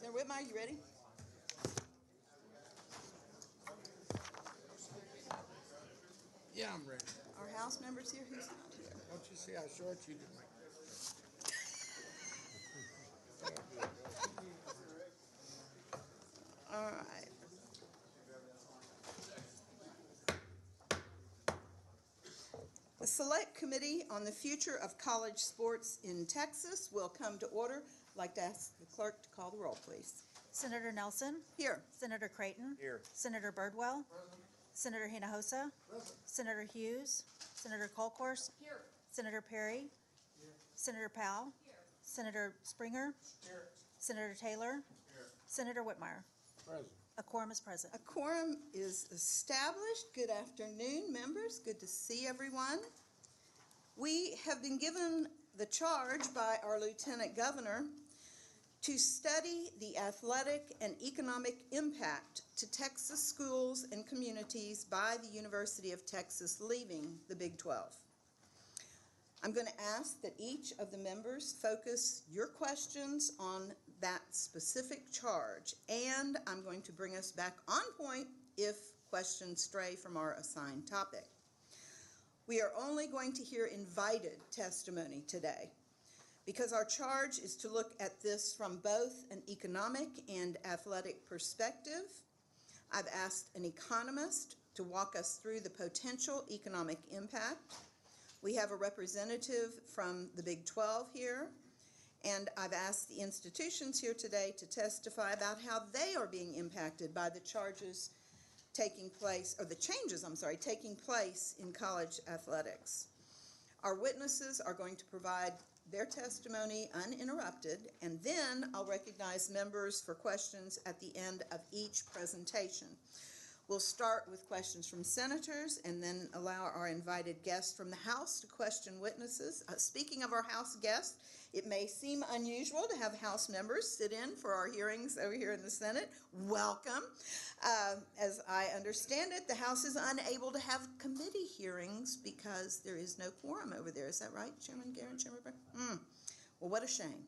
Senator Whitmire, you ready? Yeah, I'm ready. Our House members here? Who's not here? Don't you see how short you did make All right. The Select Committee on the Future of College Sports in Texas will come to order. I'd like to ask the clerk to call the roll, please. Senator Nelson. Here. Senator Creighton. Here. Senator Birdwell. Present. Senator Hinojosa. Present. Senator Hughes. Senator Colcourse. Here. Senator Perry. Here. Senator Powell. Here. Senator Springer. Here. Senator Taylor. Here. Senator Whitmire. Present. A quorum is present. A quorum is established. Good afternoon, members. Good to see everyone. We have been given the charge by our Lieutenant Governor to study the athletic and economic impact to Texas schools and communities by the University of Texas leaving the Big 12. I'm going to ask that each of the members focus your questions on that specific charge, and I'm going to bring us back on point if questions stray from our assigned topic. We are only going to hear invited testimony today because our charge is to look at this from both an economic and athletic perspective. I've asked an economist to walk us through the potential economic impact. We have a representative from the Big 12 here, and I've asked the institutions here today to testify about how they are being impacted by the charges taking place, or the changes, taking place in college athletics. Our witnesses are going to provide their testimony uninterrupted, and then I'll recognize members for questions at the end of each presentation. We'll start with questions from senators and then allow our invited guests from the House to question witnesses. Speaking of our House guests, it may seem unusual to have House members sit in for our hearings over here in the Senate. Welcome. As I understand it, the House is unable to have committee hearings because there is no quorum over there. Is that right, Chairman Guerin, Chairman Brown? Well, what a shame.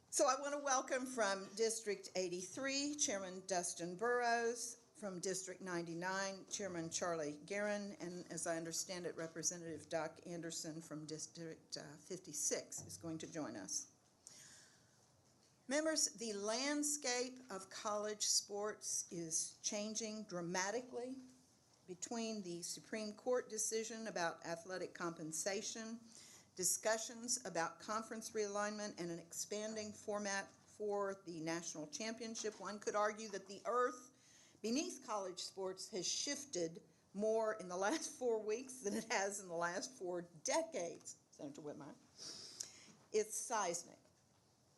So I want to welcome from District 83, Chairman Dustin Burrows, from District 99, Chairman Charlie Guerin, and as I understand it, Representative Doc Anderson from District 56 is going to join us. Members, the landscape of college sports is changing dramatically between the Supreme Court decision about athletic compensation, discussions about conference realignment, and an expanding format for the national championship. One could argue that the earth beneath college sports has shifted more in the last 4 weeks than it has in the last 4 decades, Senator Whitmire. It's seismic.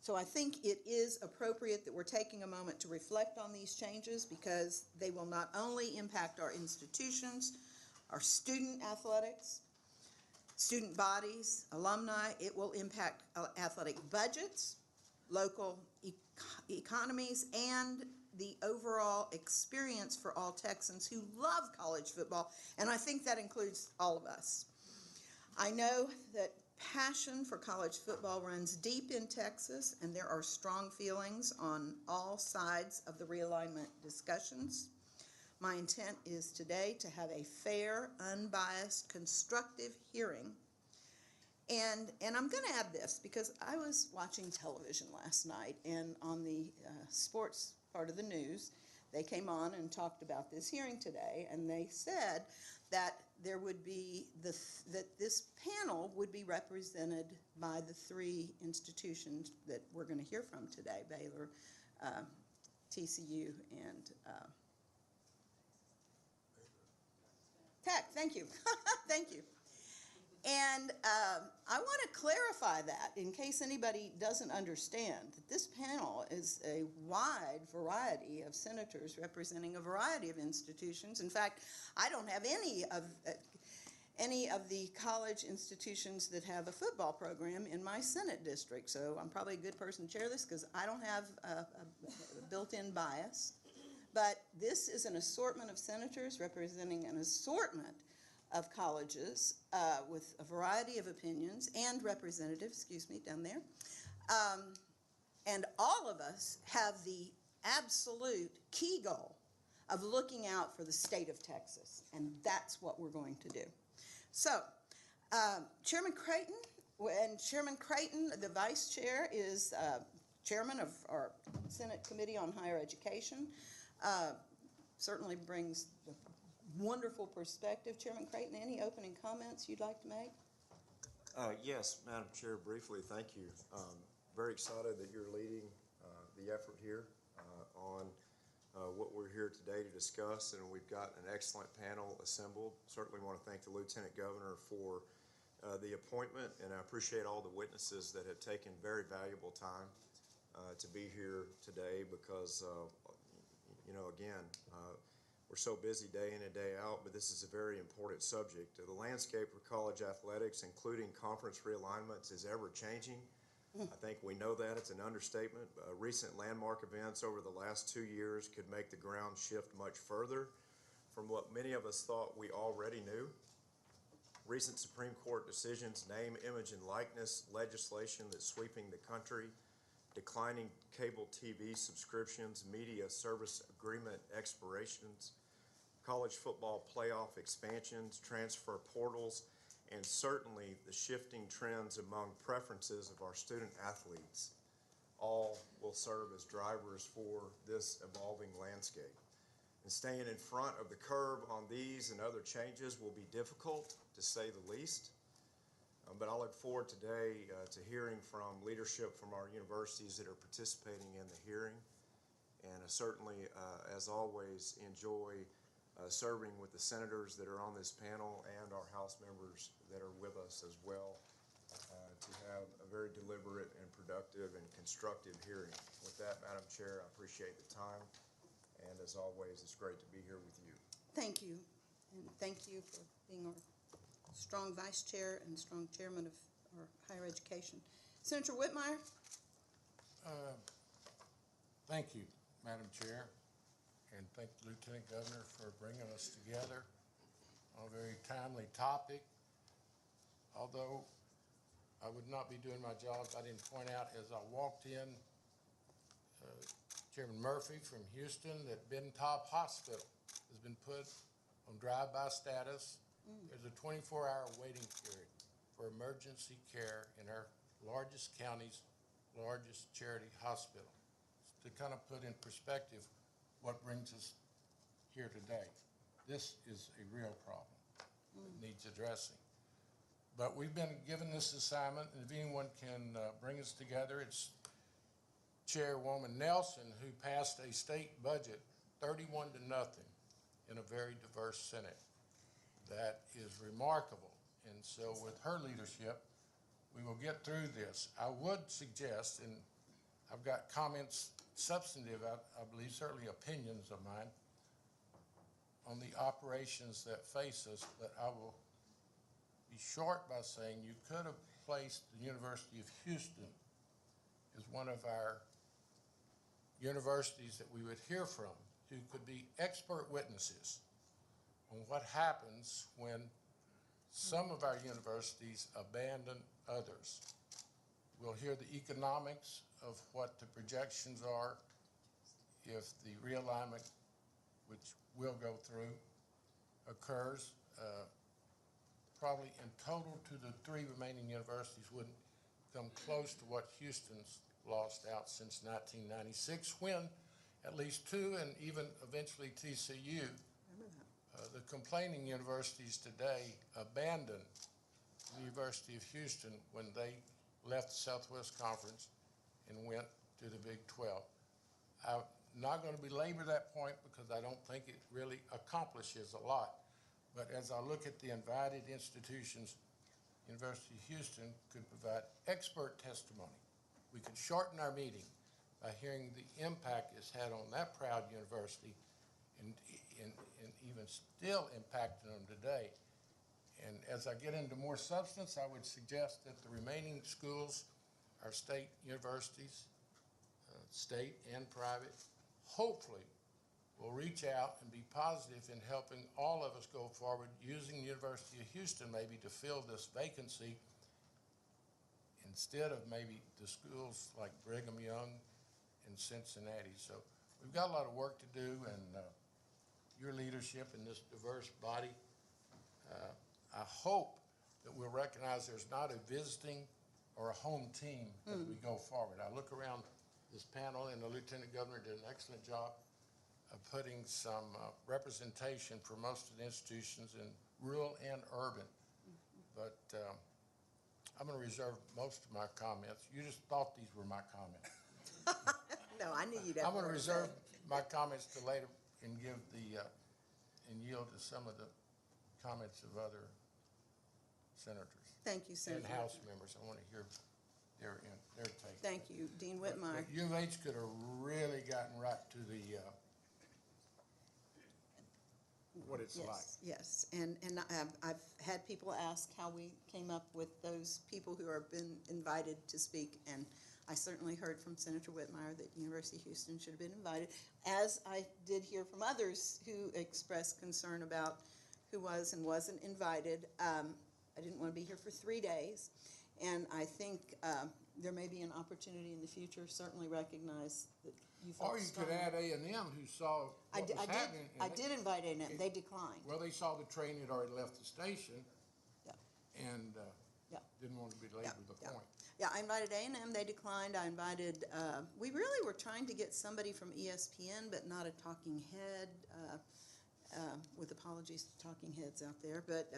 So I think it is appropriate that we're taking a moment to reflect on these changes because they will not only impact our institutions, our student athletics, student bodies, alumni, it will impact athletic budgets, local economies, and the overall experience for all Texans who love college football, and I think that includes all of us. I know that passion for college football runs deep in Texas, and there are strong feelings on all sides of the realignment discussions. My intent is today to have a fair, unbiased, constructive hearing. And I'm going to add this because I was watching television last night, and on the sports part of the news, they came on and talked about this hearing today, and they said that there would be that this panel would be represented by the 3 institutions that we're going to hear from today: Baylor, TCU, and Tech. Thank you. Thank you. And I want to clarify that in case anybody doesn't understand that this panel is a wide variety of senators representing a variety of institutions. In fact, I don't have any of the college institutions that have a football program in my Senate district, so I'm probably a good person to chair this because I don't have a built-in bias. But this is an assortment of senators representing an assortment of colleges with a variety of opinions and representatives, down there. And all of us have the absolute key goal of looking out for the state of Texas, and that's what we're going to do. So, Chairman Creighton, the vice chair, is chairman of our Senate Committee on Higher Education. Certainly brings a wonderful perspective. Chairman Creighton, any opening comments you'd like to make? Yes, Madam Chair, briefly, thank you. Very excited that you're leading the effort here on what we're here today to discuss, and we've got an excellent panel assembled. Certainly want to thank the Lieutenant Governor for the appointment, and I appreciate all the witnesses that have taken very valuable time to be here today because, again, we're so busy day in and day out, but this is a very important subject. The landscape of college athletics, including conference realignments, is ever changing. I think we know that. It's an understatement. Recent landmark events over the last 2 years could make the ground shift much further from what many of us thought we already knew. Recent Supreme Court decisions, name, image, and likeness legislation that's sweeping the country, declining cable TV subscriptions, media service agreement expirations, college football playoff expansions, transfer portals, and certainly the shifting trends among preferences of our student athletes all will serve as drivers for this evolving landscape. And staying in front of the curve on these and other changes will be difficult, to say the least. But I look forward today to hearing from leadership from our universities that are participating in the hearing. And certainly, as always, enjoy serving with the senators that are on this panel and our House members that are with us as well to have a very deliberate and productive and constructive hearing. With that, Madam Chair, I appreciate the time. And as always, it's great to be here with you. Thank you. And thank you for being our strong vice chair and strong chairman of our higher education. Senator Whitmire? Thank you, Madam Chair, and thank the Lieutenant Governor for bringing us together on a very timely topic. Although I would not be doing my job if I didn't point out as I walked in, Chairman Murphy from Houston, that Bentop Hospital has been put on drive-by status. There's a 24-hour waiting period for emergency care in our largest county's largest charity hospital. To kind of put in perspective what brings us here today. This is a real problem that needs addressing. But we've been given this assignment, and if anyone can bring us together, it's Chairwoman Nelson, who passed a state budget 31-0 in a very diverse Senate. That is remarkable. And so with her leadership, we will get through this. I would suggest, and I've got comments, substantive, I believe, certainly opinions of mine, on the operations that face us, but I will be short by saying you could have placed the University of Houston as one of our universities that we would hear from, who could be expert witnesses on what happens when some of our universities abandon others. We'll hear the economics of what the projections are if the realignment, which will go through, occurs. Probably in total to the 3 remaining universities wouldn't come close to what Houston's lost out since 1996, when at least 2 and even eventually TCU, the complaining universities today abandoned the University of Houston when they left the Southwest Conference and went to the Big 12. I'm not going to belabor that point because I don't think it really accomplishes a lot. But as I look at the invited institutions, University of Houston could provide expert testimony. We could shorten our meeting by hearing the impact it's had on that proud university and even still impacting them today. And as I get into more substance, I would suggest that the remaining schools are state universities, state and private, hopefully will reach out and be positive in helping all of us go forward, using the University of Houston maybe to fill this vacancy instead of maybe the schools like Brigham Young and Cincinnati. So we've got a lot of work to do, and your leadership in this diverse body, I hope that we'll recognize there's not a visiting or a home team as we go forward. I look around this panel, and the Lieutenant Governor did an excellent job of putting some representation for most of the institutions in rural and urban. But I'm going to reserve most of my comments. You just thought these were my comments. No, I knew you'd have I'm going to more to reserve say. my comments to later and give the, and yield to some of the comments of other senators Thank you, and Senator. House members. I want to hear their take. Thank you, Dean Whitmire. But U of H could have really gotten right to the, what it's like. Yes, and I've had people ask how we came up with those people who have been invited to speak, and I certainly heard from Senator Whitmire that University of Houston should have been invited, as I did hear from others who expressed concern about who was and wasn't invited. I didn't want to be here for 3 days, and I think there may be an opportunity in the future, certainly recognize that you felt Or you could strongly. add A&M, who saw what was happening. I did invite A&M, they declined. Well, they saw the train had already left the station Yeah. and Yeah. didn't want to belabor the Yeah. point. Yeah, I invited A&M, they declined. I invited, we really were trying to get somebody from ESPN, but not a talking head, with apologies to talking heads out there, but,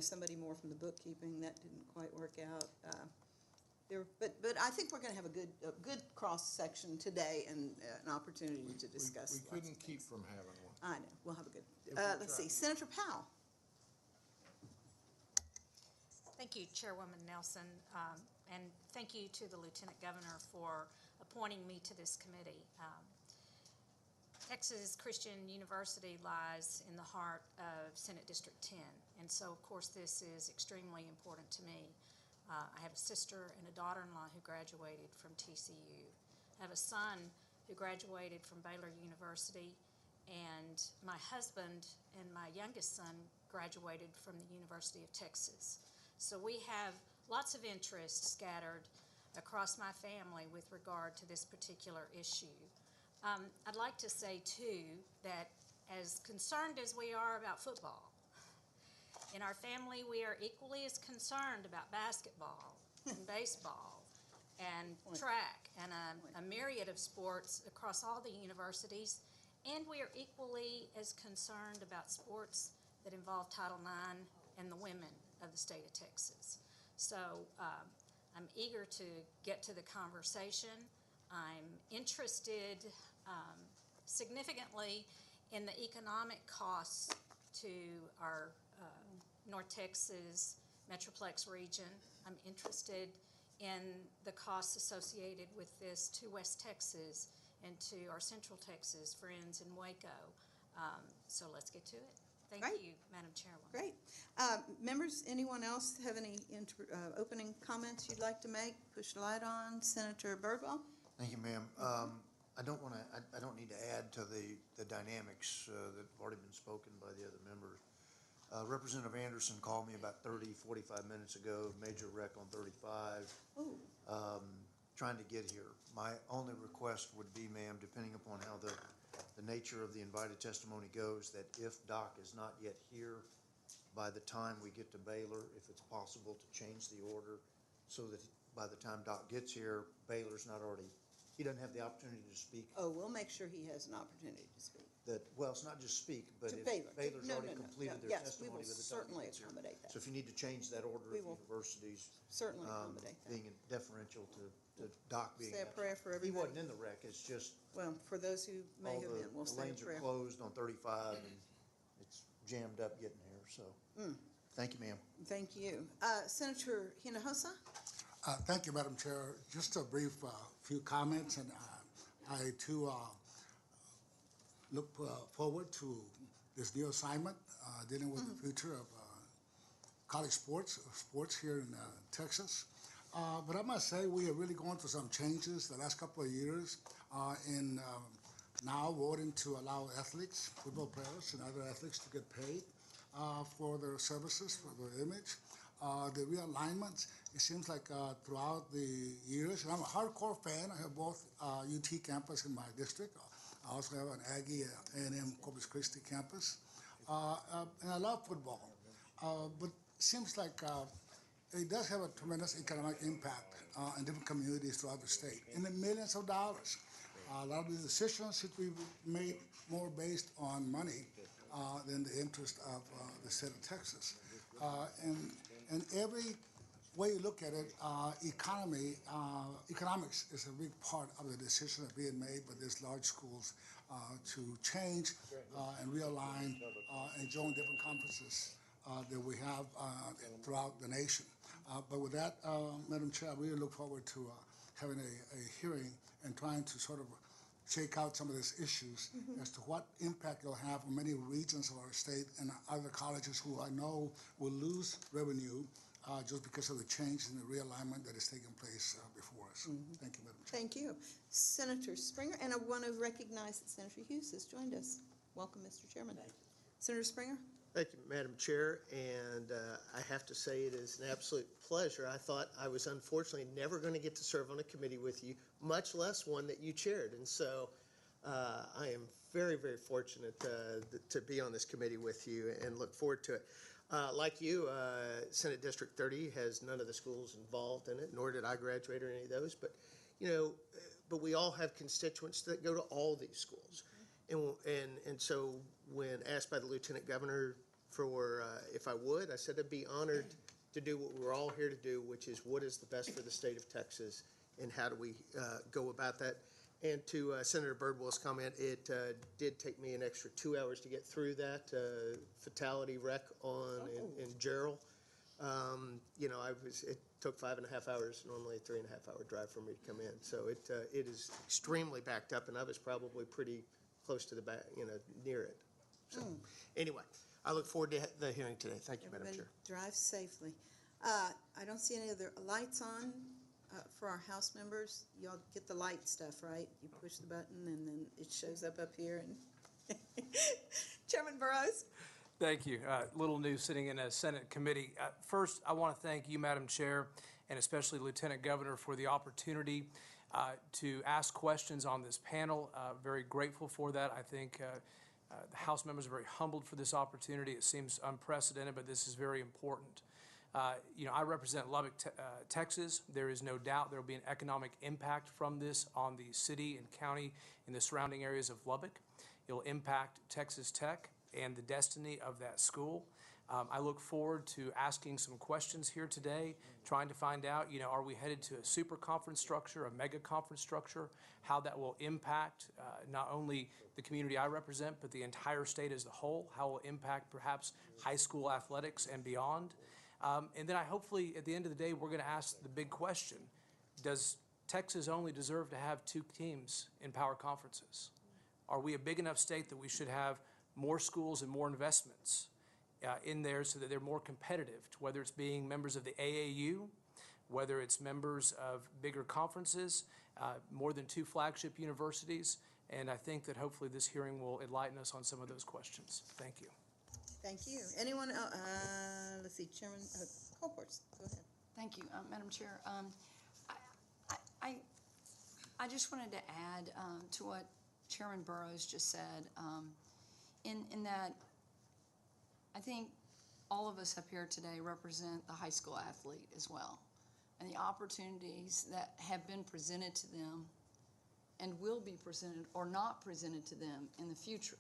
somebody more from the bookkeeping. That didn't quite work out. But I think we're gonna have a good cross-section today and an opportunity to discuss. We lots of couldn't things. keep from having one. I know, we'll have a good, we let's try. see, Senator Powell. Thank you, Chairwoman Nelson, and thank you to the Lieutenant Governor for appointing me to this committee. Texas Christian University lies in the heart of Senate District 10, and so, of course, this is extremely important to me. I have a sister and a daughter-in-law who graduated from TCU. I have a son who graduated from Baylor University, and my husband and my youngest son graduated from the University of Texas. So we have lots of interest scattered across my family with regard to this particular issue. I'd like to say, too, that as concerned as we are about football, in our family we are equally as concerned about basketball and baseball and track and a myriad of sports across all the universities, and we are equally as concerned about sports that involve Title IX and the women of the state of Texas. So I'm eager to get to the conversation. I'm interested significantly in the economic costs to our North Texas Metroplex region. I'm interested in the costs associated with this to West Texas and to our Central Texas friends in Waco. So let's get to it. Thank Great. you, Madam Chairwoman. Great. Members, anyone else have any opening comments you'd like to make? Push the light on. Senator Birdwell? Thank you, ma'am. I don't need to add to the dynamics that have already been spoken by the other members. Representative Anderson called me about 45 minutes ago, major wreck on 35, trying to get here. My only request would be, ma'am, depending upon how the nature of the invited testimony goes, that if Doc is not yet here by the time we get to Baylor, if it's possible to change the order so that by the time Doc gets here, Baylor's not already, he doesn't have the opportunity to speak. Oh, we'll make sure he has an opportunity to speak. Well, it's not just speak, but To if Baylor. Baylor's No, already no, no, completed no. their Yes, we testimony will by the time he certainly gets here. accommodate that. So if you need to change that order We of will universities, Certainly accommodate that. being deferential to Doc being Say a absent. prayer for He everybody. wasn't in the wreck, it's just Well, for those who may all have been, we'll the say a lanes are prayer. closed on 35 and it's jammed up getting here, so. Thank you, ma'am. Thank you. Senator Hinojosa? Thank you, Madam Chair. Just a brief few comments, and I too look forward to this new assignment dealing with the future of college sports here in Texas. But I must say we are really going through some changes the last couple of years in now voting to allow athletes, football players and other athletes to get paid for their services, for their image. The realignments, it seems like throughout the years, and I'm a hardcore fan. I have both UT campus in my district. I also have an Aggie A&M Corpus Christi campus. And I love football. But it seems like it does have a tremendous economic impact in different communities throughout the state, in the millions of dollars. A lot of the decisions should be made more based on money than the interest of the state of Texas. And every way you look at it, economics is a big part of the decision that's being made by these large schools to change and realign and join different conferences that we have throughout the nation. But with that, Madam Chair, I really look forward to having a hearing and trying to sort of shake out some of these issues as to what impact it'll have on many regions of our state and other colleges who I know will lose revenue just because of the change in the realignment that is taking place before us. Thank you, Madam Chair. Thank you. Senator Springer, and I want to recognize that Senator Hughes has joined us. Welcome, Mr. Chairman. Senator Springer? Thank you, Madam Chair, and I have to say it is an absolute pleasure. I thought I was unfortunately never going to get to serve on a committee with you, much less one that you chaired, and so I am very, very fortunate to be on this committee with you and look forward to it. Like you, Senate District 30 has none of the schools involved in it, nor did I graduate or any of those, but but we all have constituents that go to all these schools. And so when asked by the Lieutenant Governor for if I would, I said I'd be honored to do what we're all here to do, which is what is the best for the state of Texas and how do we go about that. And to Senator Birdwell's comment, it did take me an extra 2 hours to get through that fatality wreck in Gerald. It took 5.5 hours, normally a 3.5 hour drive for me to come in. So it is extremely backed up, and I was probably pretty close to the back, near it. So anyway, I look forward to the hearing today. Thank you, Madam Chair. Drive safely. I don't see any other lights on for our House members. Y'all get the light stuff, right? You push the button and then it shows up here. And Chairman Burrows. Thank you. Little news sitting in a Senate committee. First, I want to thank you, Madam Chair, and especially Lieutenant Governor for the opportunity to ask questions on this panel. Very grateful for that. I think the House members are very humbled for this opportunity. It seems unprecedented, but this is very important. I represent Lubbock, Texas. There is no doubt there will be an economic impact from this on the city and county and the surrounding areas of Lubbock. It will impact Texas Tech and the destiny of that school. I look forward to asking some questions here today, trying to find out, are we headed to a super conference structure, a mega conference structure, how that will impact not only the community I represent, but the entire state as a whole, how it will impact perhaps high school athletics and beyond. And then hopefully at the end of the day, we're going to ask the big question, does Texas only deserve to have 2 teams in power conferences? Are we a big enough state that we should have more schools and more investments in there so that they're more competitive, whether it's being members of the AAU, whether it's members of bigger conferences, more than 2 flagship universities, and I think that hopefully this hearing will enlighten us on some of those questions. Thank you. Thank you. Anyone else? Let's see, Chairman Colhorst, go ahead. Thank you, Madam Chair. I just wanted to add to what Chairman Burrows just said, in that I think all of us up here today represent the high school athlete as well, and the opportunities that have been presented to them and will be presented or not presented to them in the future.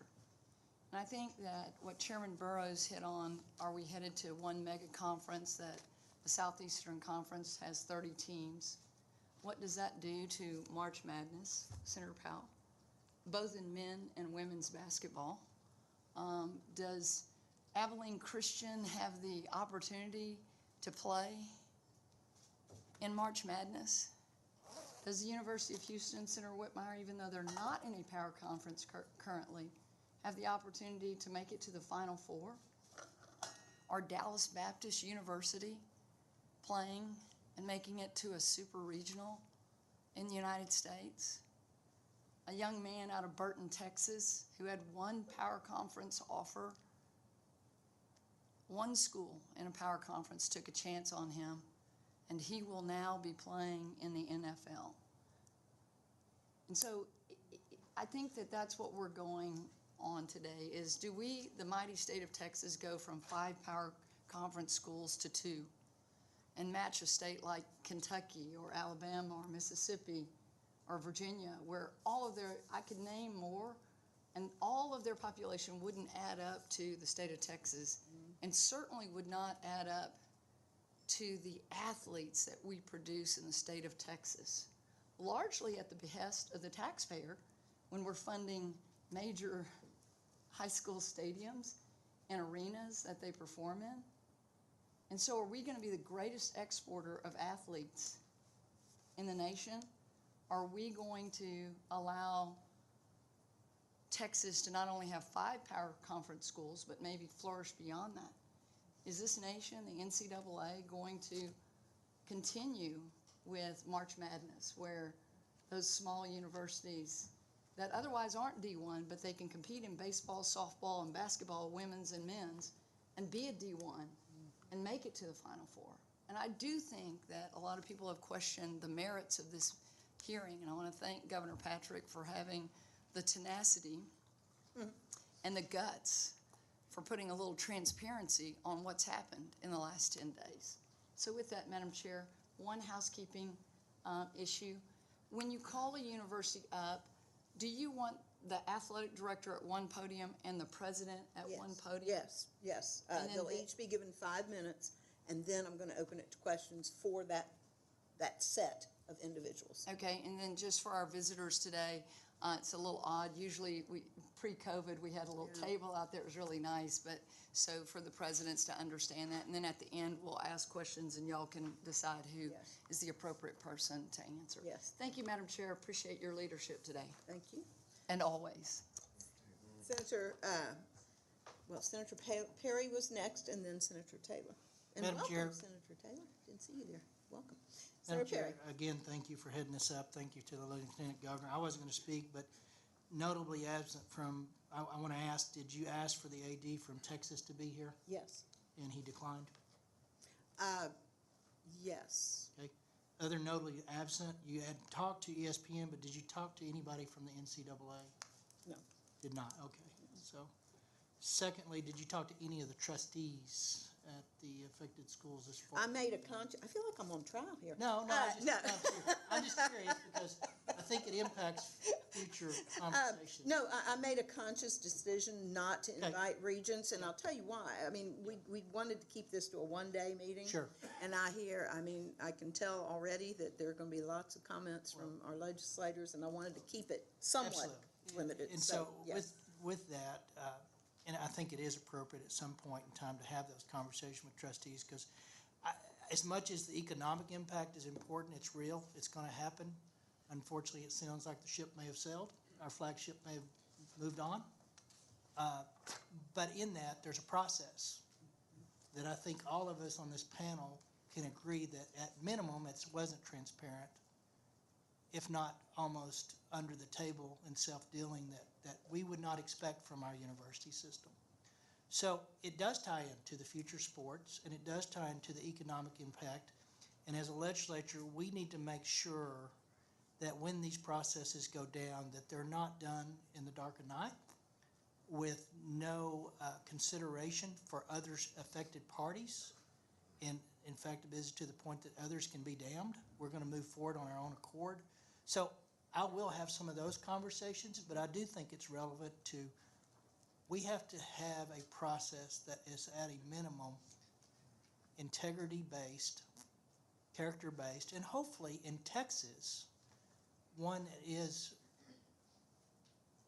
And I think that what Chairman Burrows hit on, are we headed to one mega conference that the Southeastern Conference has 30 teams? What does that do to March Madness, Senator Powell, both in men and women's basketball? Does Abilene Christian have the opportunity to play in March Madness? Does the University of Houston, Senator Whitmire, even though they're not in a power conference currently, have the opportunity to make it to the Final Four? Are Dallas Baptist University playing and making it to a super regional in the United States? a young man out of Burton, Texas, who had one power conference offer. One school in a power conference took a chance on him, and he will now be playing in the NFL. And so I think that that's what we're going on today is, do we, the mighty state of Texas, go from 5 power conference schools to 2 and match a state like Kentucky or Alabama or Mississippi or Virginia, where all of their, I could name more, and all of their population wouldn't add up to the state of Texas, and certainly would not add up to the athletes that we produce in the state of Texas, largely at the behest of the taxpayer when we're funding major high school stadiums and arenas that they perform in. And so are we going to be the greatest exporter of athletes in the nation? Are we going to allow Texas to not only have 5 power conference schools, but maybe flourish beyond that? Is this nation, the NCAA, going to continue with March Madness, where those small universities that otherwise aren't D1, but they can compete in baseball, softball, and basketball, women's and men's, and be a D1 and make it to the Final Four? And I do think that a lot of people have questioned the merits of this hearing, and I want to thank Governor Patrick for having the tenacity and the guts for putting a little transparency on what's happened in the last 10 days. So with that, Madam Chair, one housekeeping issue. When you call a university up, do you want the athletic director at one podium and the president at one podium? Yes. And then They'll each be given 5 minutes, and then I'm going to open it to questions for that set of individuals. Okay, and then just for our visitors today, it's a little odd. Usually, pre-COVID, we had a little table out there. It was really nice, but so for the presidents to understand that, and then at the end, we'll ask questions, and y'all can decide who is the appropriate person to answer. Yes. Thank you, Madam Chair. Appreciate your leadership today, Thank you. and always. Senator Perry was next, and then Senator Taylor. And Madam welcome, Chair. Senator Taylor. Didn't see you there. Welcome. Madam Senator Perry. Chair, again, thank you for heading this up. Thank you to the Lieutenant Governor. I wasn't going to speak, but notably absent from, I want to ask, did you ask for the AD from Texas to be here? Yes. And he declined? Yes. Okay. Other notably absent, you had talked to ESPN, but did you talk to anybody from the NCAA? No. Did not, okay. So, secondly, did you talk to any of the trustees at the affected schools this fall? I made a I feel like I'm on trial here. No, no. I'm just curious because I think it impacts future conversations. No, I made a conscious decision not to invite regents, and I'll tell you why. I mean, we wanted to keep this to a one-day meeting. Sure. And I can tell already that there are going to be lots of comments from our legislators, and I wanted to keep it somewhat limited. And so yes. with that, and I think it is appropriate at some point in time to have those conversations with trustees, because as much as the economic impact is important, it's real, it's going to happen. Unfortunately, it sounds like the ship may have sailed, our flagship may have moved on. But in that, there's a process that I think all of us on this panel can agree that at minimum it wasn't transparent, if not almost under the table and self-dealing that we would not expect from our university system. So it does tie into the future sports, and it does tie into the economic impact. And as a legislature, we need to make sure that when these processes go down, that they're not done in the dark of night with no consideration for others affected parties. And in fact, it is to the point that others can be damned. We're going to move forward on our own accord. So I will have some of those conversations, but I do think it's relevant to, we have to have a process that is at a minimum integrity-based, character-based, and hopefully in Texas, one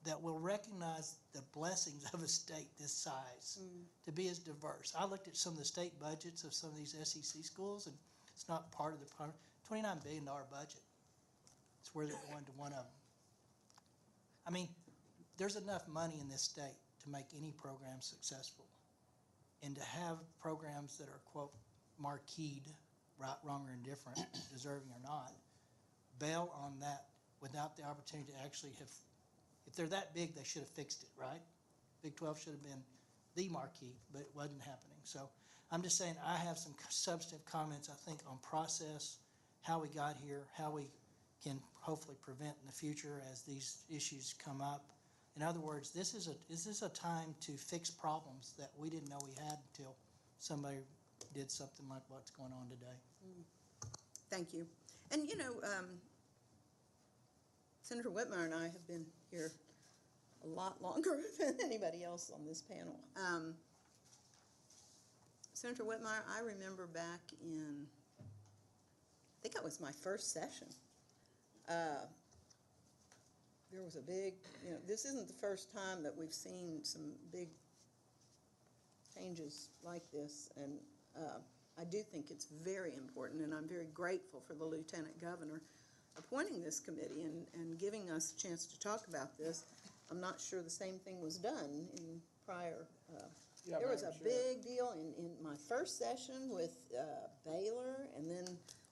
that will recognize the blessings of a state this size, to be as diverse. I looked at some of the state budgets of some of these SEC schools, and it's not part of the $29 billion budget. It's where they're going to one of them. I mean, there's enough money in this state to make any program successful. And to have programs that are, quote, marqueed, right, wrong, or indifferent, deserving or not, bail on that without the opportunity to actually have if they're that big, they should have fixed it, right? Big 12 should have been the marquee, but it wasn't happening. So I'm just saying, I have some substantive comments, I think, on process, how we got here, how we can hopefully prevent in the future as these issues come up. In other words, this is a time to fix problems that we didn't know we had until somebody did something like what's going on today. Thank you. And, Senator Whitmire and I have been here a lot longer than anybody else on this panel. Senator Whitmire, I remember back in, I think that was my first session. There was a big, this isn't the first time that we've seen some big changes like this, and I do think it's very important, and I'm very grateful for the Lieutenant Governor appointing this committee and giving us a chance to talk about this. I'm not sure the same thing was done in prior. There was a big deal in my first session with Baylor, and then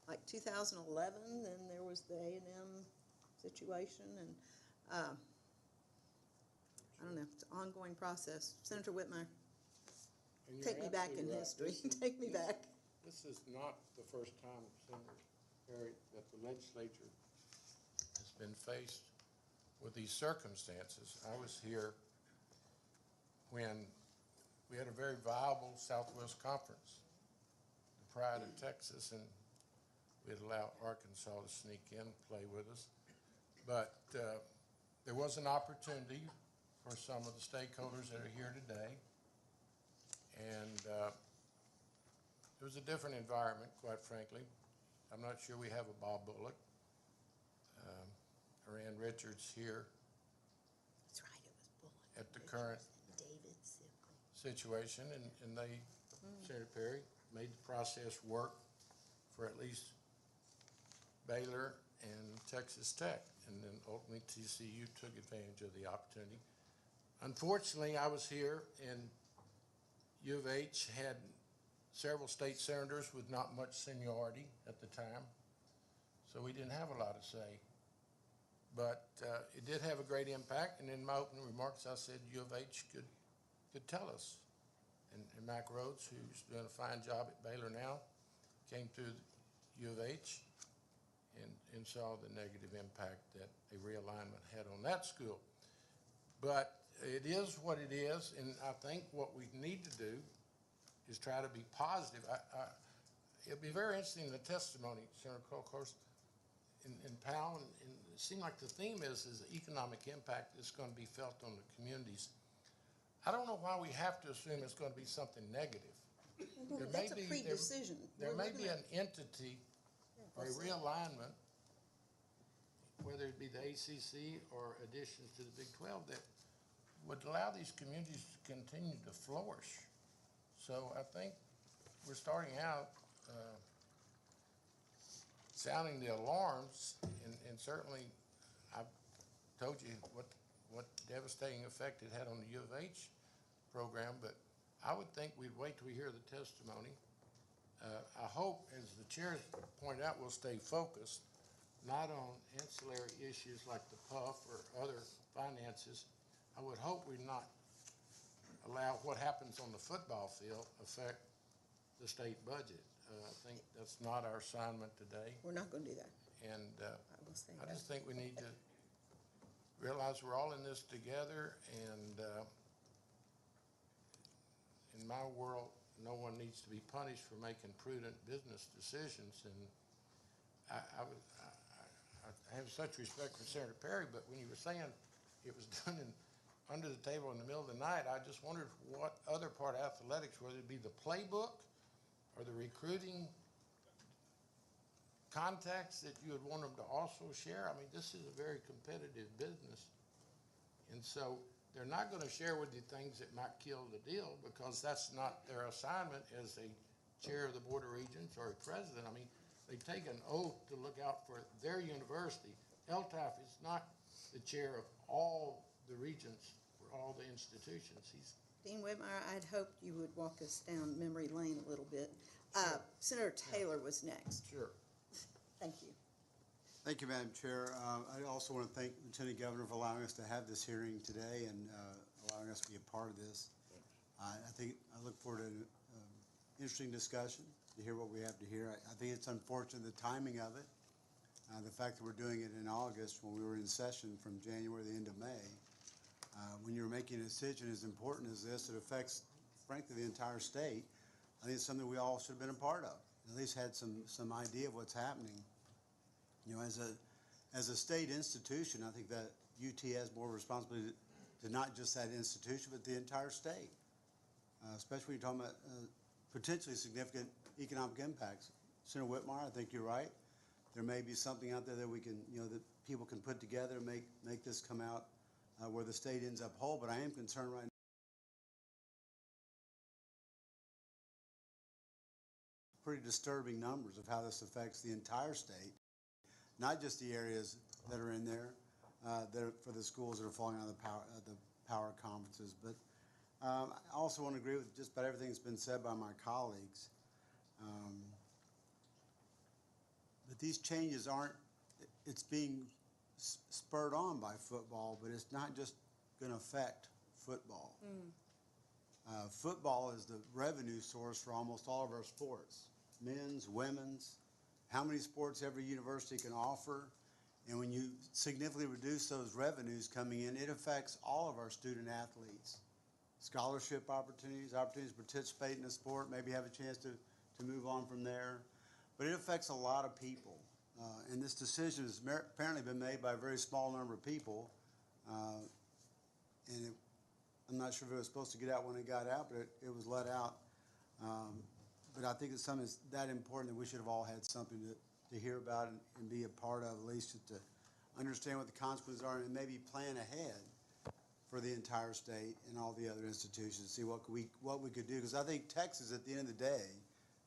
like 2011, then there was the A&M situation, and I don't know, it's an ongoing process. Senator Whitmire, take me back in history. Take me back. This is not the first time, Senator Perry, that the legislature has been faced with these circumstances. I was here when we had a very viable Southwest Conference, the Pride of Texas, and we'd allow Arkansas to sneak in and play with us. But there was an opportunity for some of the stakeholders that are here today, and it was a different environment, quite frankly. I'm not sure we have a Bob Bullock. Iran Richards here. That's right, it was Bullock. At the current David Sibley situation, and they, Senator Perry, made the process work for at least Baylor and Texas Tech, and then ultimately TCU took advantage of the opportunity. Unfortunately, I was here, and U of H had several state senators with not much seniority at the time, so we didn't have a lot to say. But it did have a great impact, and in my opening remarks, I said U of H could tell us. And Mac Rhodes, who's doing a fine job at Baylor now, came through U of H and saw the negative impact that a realignment had on that school. But it is what it is, and I think what we need to do is try to be positive. It'll be very interesting in the testimony, Senator Cole, of course, in Powell, and it seemed like the theme is the economic impact that's going to be felt on the communities. I don't know why we have to assume it's going to be something negative. That's a pre-decision. There may be an entity or a realignment, whether it be the ACC or additions to the Big 12, that would allow these communities to continue to flourish. So I think we're starting out sounding the alarms, and certainly I've told you what devastating effect it had on the U of H program, but I would think we'd wait till we hear the testimony. I hope, as the chair pointed out, we'll stay focused, not on ancillary issues like the PUF or other finances. I would hope we not allow what happens on the football field affect the state budget. I think that's not our assignment today. We're not going to do that. And I will say I that. just think we need to realize we're all in this together, and in my world, no one needs to be punished for making prudent business decisions. And I have such respect for Senator Perry, but when you were saying it was done under the table in the middle of the night, I just wondered what other part of athletics, whether it be the playbook or the recruiting contacts that you would want them to also share. I mean, this is a very competitive business. And so they're not going to share with you things that might kill the deal, because that's not their assignment as a chair of the Board of Regents or a president. I mean, they take an oath to look out for their university. LTAF is not the chair of all the regents for all the institutions. Dean Whitmire, I'd hoped you would walk us down memory lane a little bit. Senator Taylor was next. Sure. Thank you. Thank you, Madam Chair. I also want to thank Lieutenant Governor for allowing us to have this hearing today and allowing us to be a part of this. I look forward to an interesting discussion, to hear what we have to hear. I think it's unfortunate the timing of it, the fact that we're doing it in August when we were in session from January to the end of May. When you're making a decision as important as this, it affects, frankly, the entire state. I think it's something we all should have been a part of, at least had some idea of what's happening. You know, as a state institution, I think that UT has more responsibility to not just that institution, but the entire state, especially when you're talking about potentially significant economic impacts. Senator Whitmire, I think you're right. There may be something out there that we can, that people can put together and make this come out where the state ends up whole. But I am concerned right now. Pretty disturbing numbers of how this affects the entire state. Not just the areas that are in there, for the schools that are falling out of the power conferences, but I also want to agree with just about everything that's been said by my colleagues. But these changes it's being spurred on by football, but it's not just going to affect football. Football is the revenue source for almost all of our sports, men's, women's, how many sports every university can offer. And when you significantly reduce those revenues coming in, it affects all of our student athletes. Scholarship opportunities to participate in a sport, maybe have a chance to move on from there. But it affects a lot of people. And this decision has apparently been made by a very small number of people. And I'm not sure if it was supposed to get out when it got out, but it was let out. But I think it's something that's that important that we should have all had something to hear about and be a part of, at least to understand what the consequences are and maybe plan ahead for the entire state and all the other institutions, see what we could do. Because I think Texas, at the end of the day,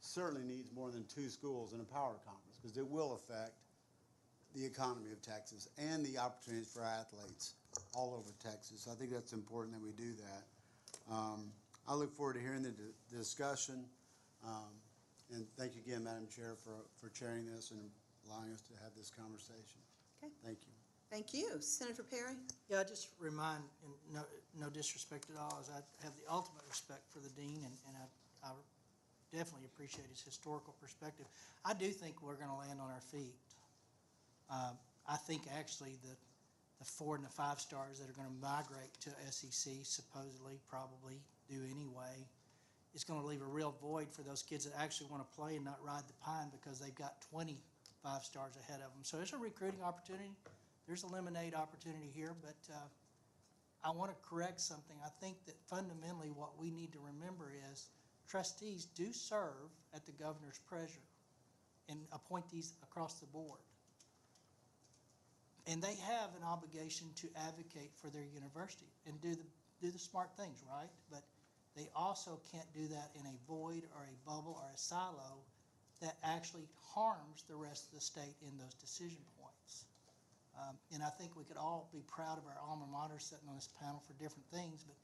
certainly needs more than 2 schools in a power conference, because it will affect the economy of Texas and the opportunities for athletes all over Texas. I think that's important that we do that. I look forward to hearing the discussion. And thank you again, Madam Chair, for chairing this and allowing us to have this conversation. Okay. Thank you. Thank you. Senator Perry? Yeah, I just remind, and no disrespect at all, as I have the ultimate respect for the dean, and I definitely appreciate his historical perspective. I do think we're going to land on our feet. I think actually the 4 and the 5 stars that are going to migrate to SEC, supposedly, probably do anyway, is going to leave a real void for those kids that actually want to play and not ride the pine because they've got 25 stars ahead of them. So there's a recruiting opportunity. There's a lemonade opportunity here, but I want to correct something. I think that fundamentally what we need to remember is trustees do serve at the governor's pleasure and appointees across the board. And they have an obligation to advocate for their university and do the smart things, right? But they also can't do that in a void or a bubble or a silo that actually harms the rest of the state in those decision points. And I think we could all be proud of our alma mater sitting on this panel for different things, but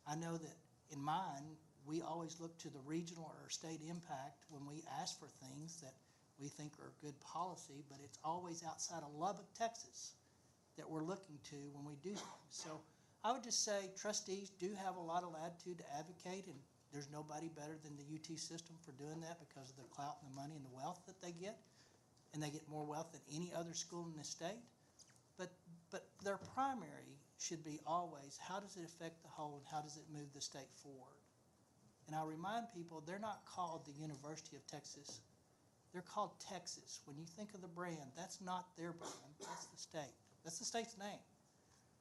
I know that in mine, we always look to the regional or state impact when we ask for things that we think are good policy, but it's always outside of Lubbock, Texas, that we're looking to when we do things. So I would just say trustees do have a lot of latitude to advocate, and there's nobody better than the UT system for doing that because of the clout and the money and the wealth that they get, and they get more wealth than any other school in the state. But their primary should be always, how does it affect the whole and how does it move the state forward? And I remind people, they're not called the University of Texas. They're called Texas. When you think of the brand, that's not their brand, that's the state. That's the state's name.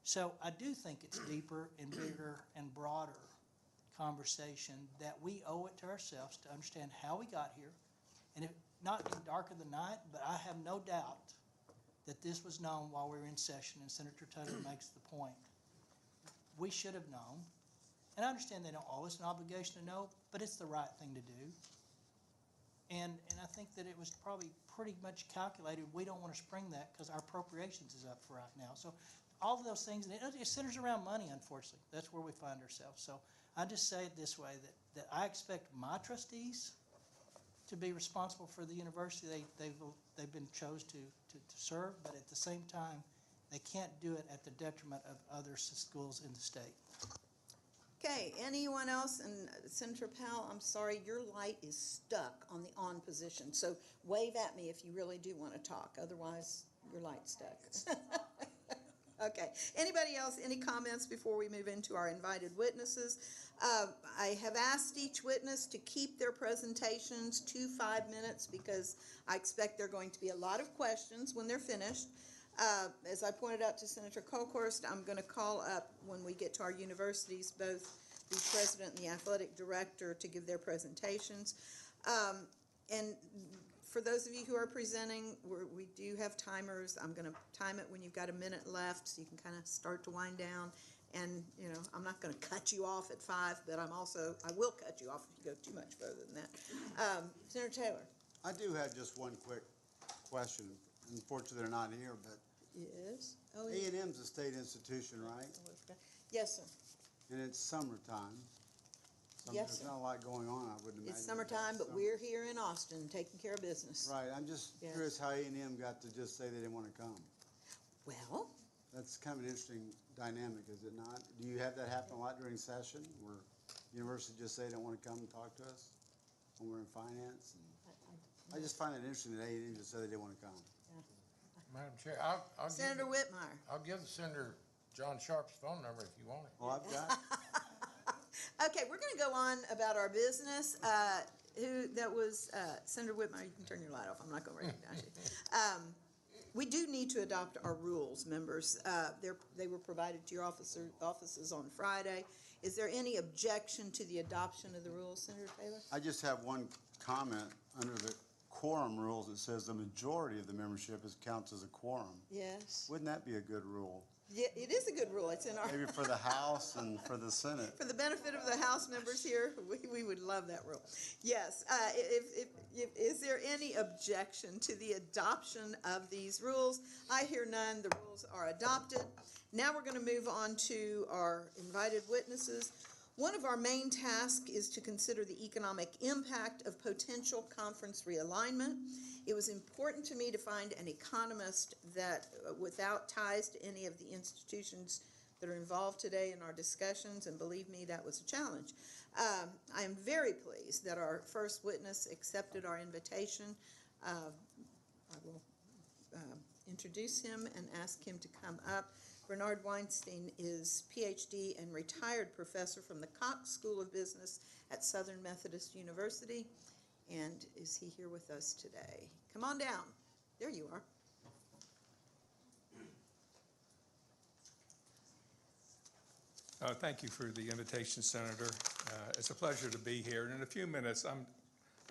So I do think it's deeper and bigger and broader conversation that we owe it to ourselves to understand how we got here. And if not in dark of the night, but I have no doubt that this was known while we were in session, and Senator Taylor makes the point. We should have known. And I understand they don't owe us an obligation to know, but it's the right thing to do. And I think that it was probably pretty much calculated. We don't want to spring that because our appropriations is up for right now. So all of those things, and it centers around money, unfortunately. That's where we find ourselves. So I just say it this way, that I expect my trustees to be responsible for the university they've been chose to serve, but at the same time, they can't do it at the detriment of other schools in the state. Okay, anyone else? And Senator Powell, I'm sorry, your light is stuck on the on position. So wave at me if you really do want to talk. Otherwise, your light's stuck. Okay. Anybody else, any comments before we move into our invited witnesses? I have asked each witness to keep their presentations to 5 minutes because I expect there are going to be a lot of questions when they're finished. As I pointed out to Senator Colhorst, I'm going to call up, when we get to our universities, both the president and the athletic director to give their presentations. And for those of you who are presenting, we do have timers. I'm going to time it when you've got a minute left so you can kind of start to wind down. And, you know, I'm not going to cut you off at 5, but I will cut you off if you go too much further than that. Senator Taylor. I do have just one quick question. Unfortunately, they're not here, but Yes. Oh, yeah. A&M's a state institution, right? Yes, sir. And it's summertime. Yes, There's sir. not a lot going on, I wouldn't imagine. It's summertime, but we're here in Austin taking care of business. Right, I'm just Yes. curious how A&M got to just say they didn't want to come. Well, That's kind of an interesting dynamic, is it not? Do you have that happen a lot during session, where universities just say they don't want to come and talk to us when we're in finance? And I just find it interesting that A&M just said they didn't want to come. Madam Chair, I'll Senator give, Whitmire. I'll give Senator John Sharp's phone number if you want it. Well, I've got, Okay, we're going to go on about our business. Senator Whitmire, you can turn your light off. I'm not going to recognize you. We do need to adopt our rules, members. They were provided to your offices on Friday. Is there any objection to the adoption of the rules, Senator Taylor? I just have one comment. Under the quorum rules, it says the majority of the membership counts as a quorum. Yes. Wouldn't that be a good rule? Yeah, it is a good rule. It's in our. Maybe for the House and for the Senate. For the benefit of the House members here, we would love that rule. Yes. Is there any objection to the adoption of these rules? I hear none. The rules are adopted. Now we're going to move on to our invited witnesses. One of our main tasks is to consider the economic impact of potential conference realignment. It was important to me to find an economist that, without ties to any of the institutions that are involved today in our discussions, and believe me, that was a challenge. I am very pleased that our first witness accepted our invitation. I will introduce him and ask him to come up. Bernard Weinstein is PhD and retired professor from the Cox School of Business at Southern Methodist University. And is he here with us today? Come on down. There you are. Thank you for the invitation, Senator. It's a pleasure to be here. And in a few minutes, I'm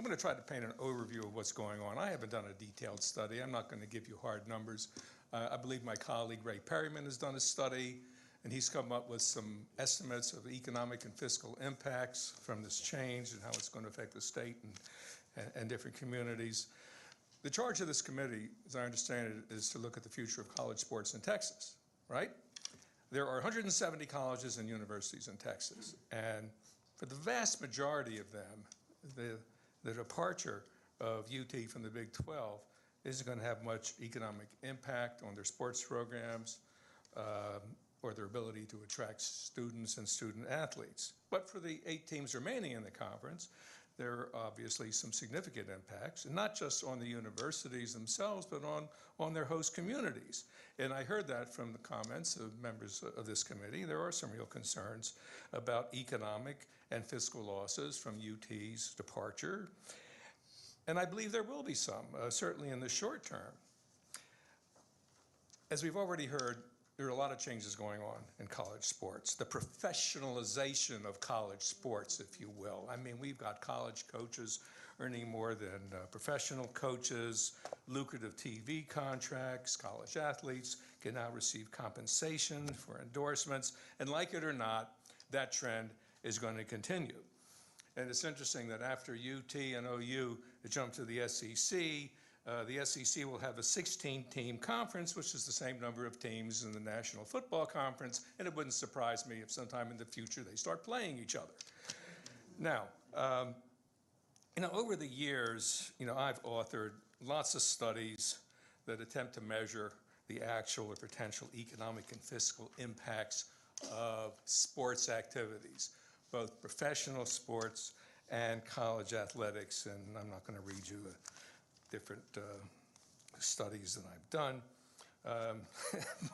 going to try to paint an overview of what's going on. I haven't done a detailed study. I'm not going to give you hard numbers. I believe my colleague Ray Perryman has done a study, and he's come up with some estimates of economic and fiscal impacts from this change and how it's going to affect the state and different communities. The charge of this committee, as I understand it, is to look at the future of college sports in Texas, right? There are 170 colleges and universities in Texas, and for the vast majority of them, the departure of UT from the Big 12 isn't going to have much economic impact on their sports programs or their ability to attract students and student athletes. But for the 8 teams remaining in the conference, there are obviously some significant impacts, and not just on the universities themselves, but on their host communities. And I heard that from the comments of members of this committee. There are some real concerns about economic and fiscal losses from UT's departure. And I believe there will be some, certainly in the short term. As we've already heard, there are a lot of changes going on in college sports. The professionalization of college sports, if you will. I mean, we've got college coaches earning more than professional coaches, lucrative TV contracts, college athletes can now receive compensation for endorsements, and like it or not, that trend is going to continue. And it's interesting that after UT and OU jump to the SEC will have a 16-team conference, which is the same number of teams in the National Football Conference, and it wouldn't surprise me if sometime in the future they start playing each other. Now, Over the years, I've authored lots of studies that attempt to measure the actual or potential economic and fiscal impacts of sports activities, both professional sports and college athletics. And I'm not going to read you different studies that I've done,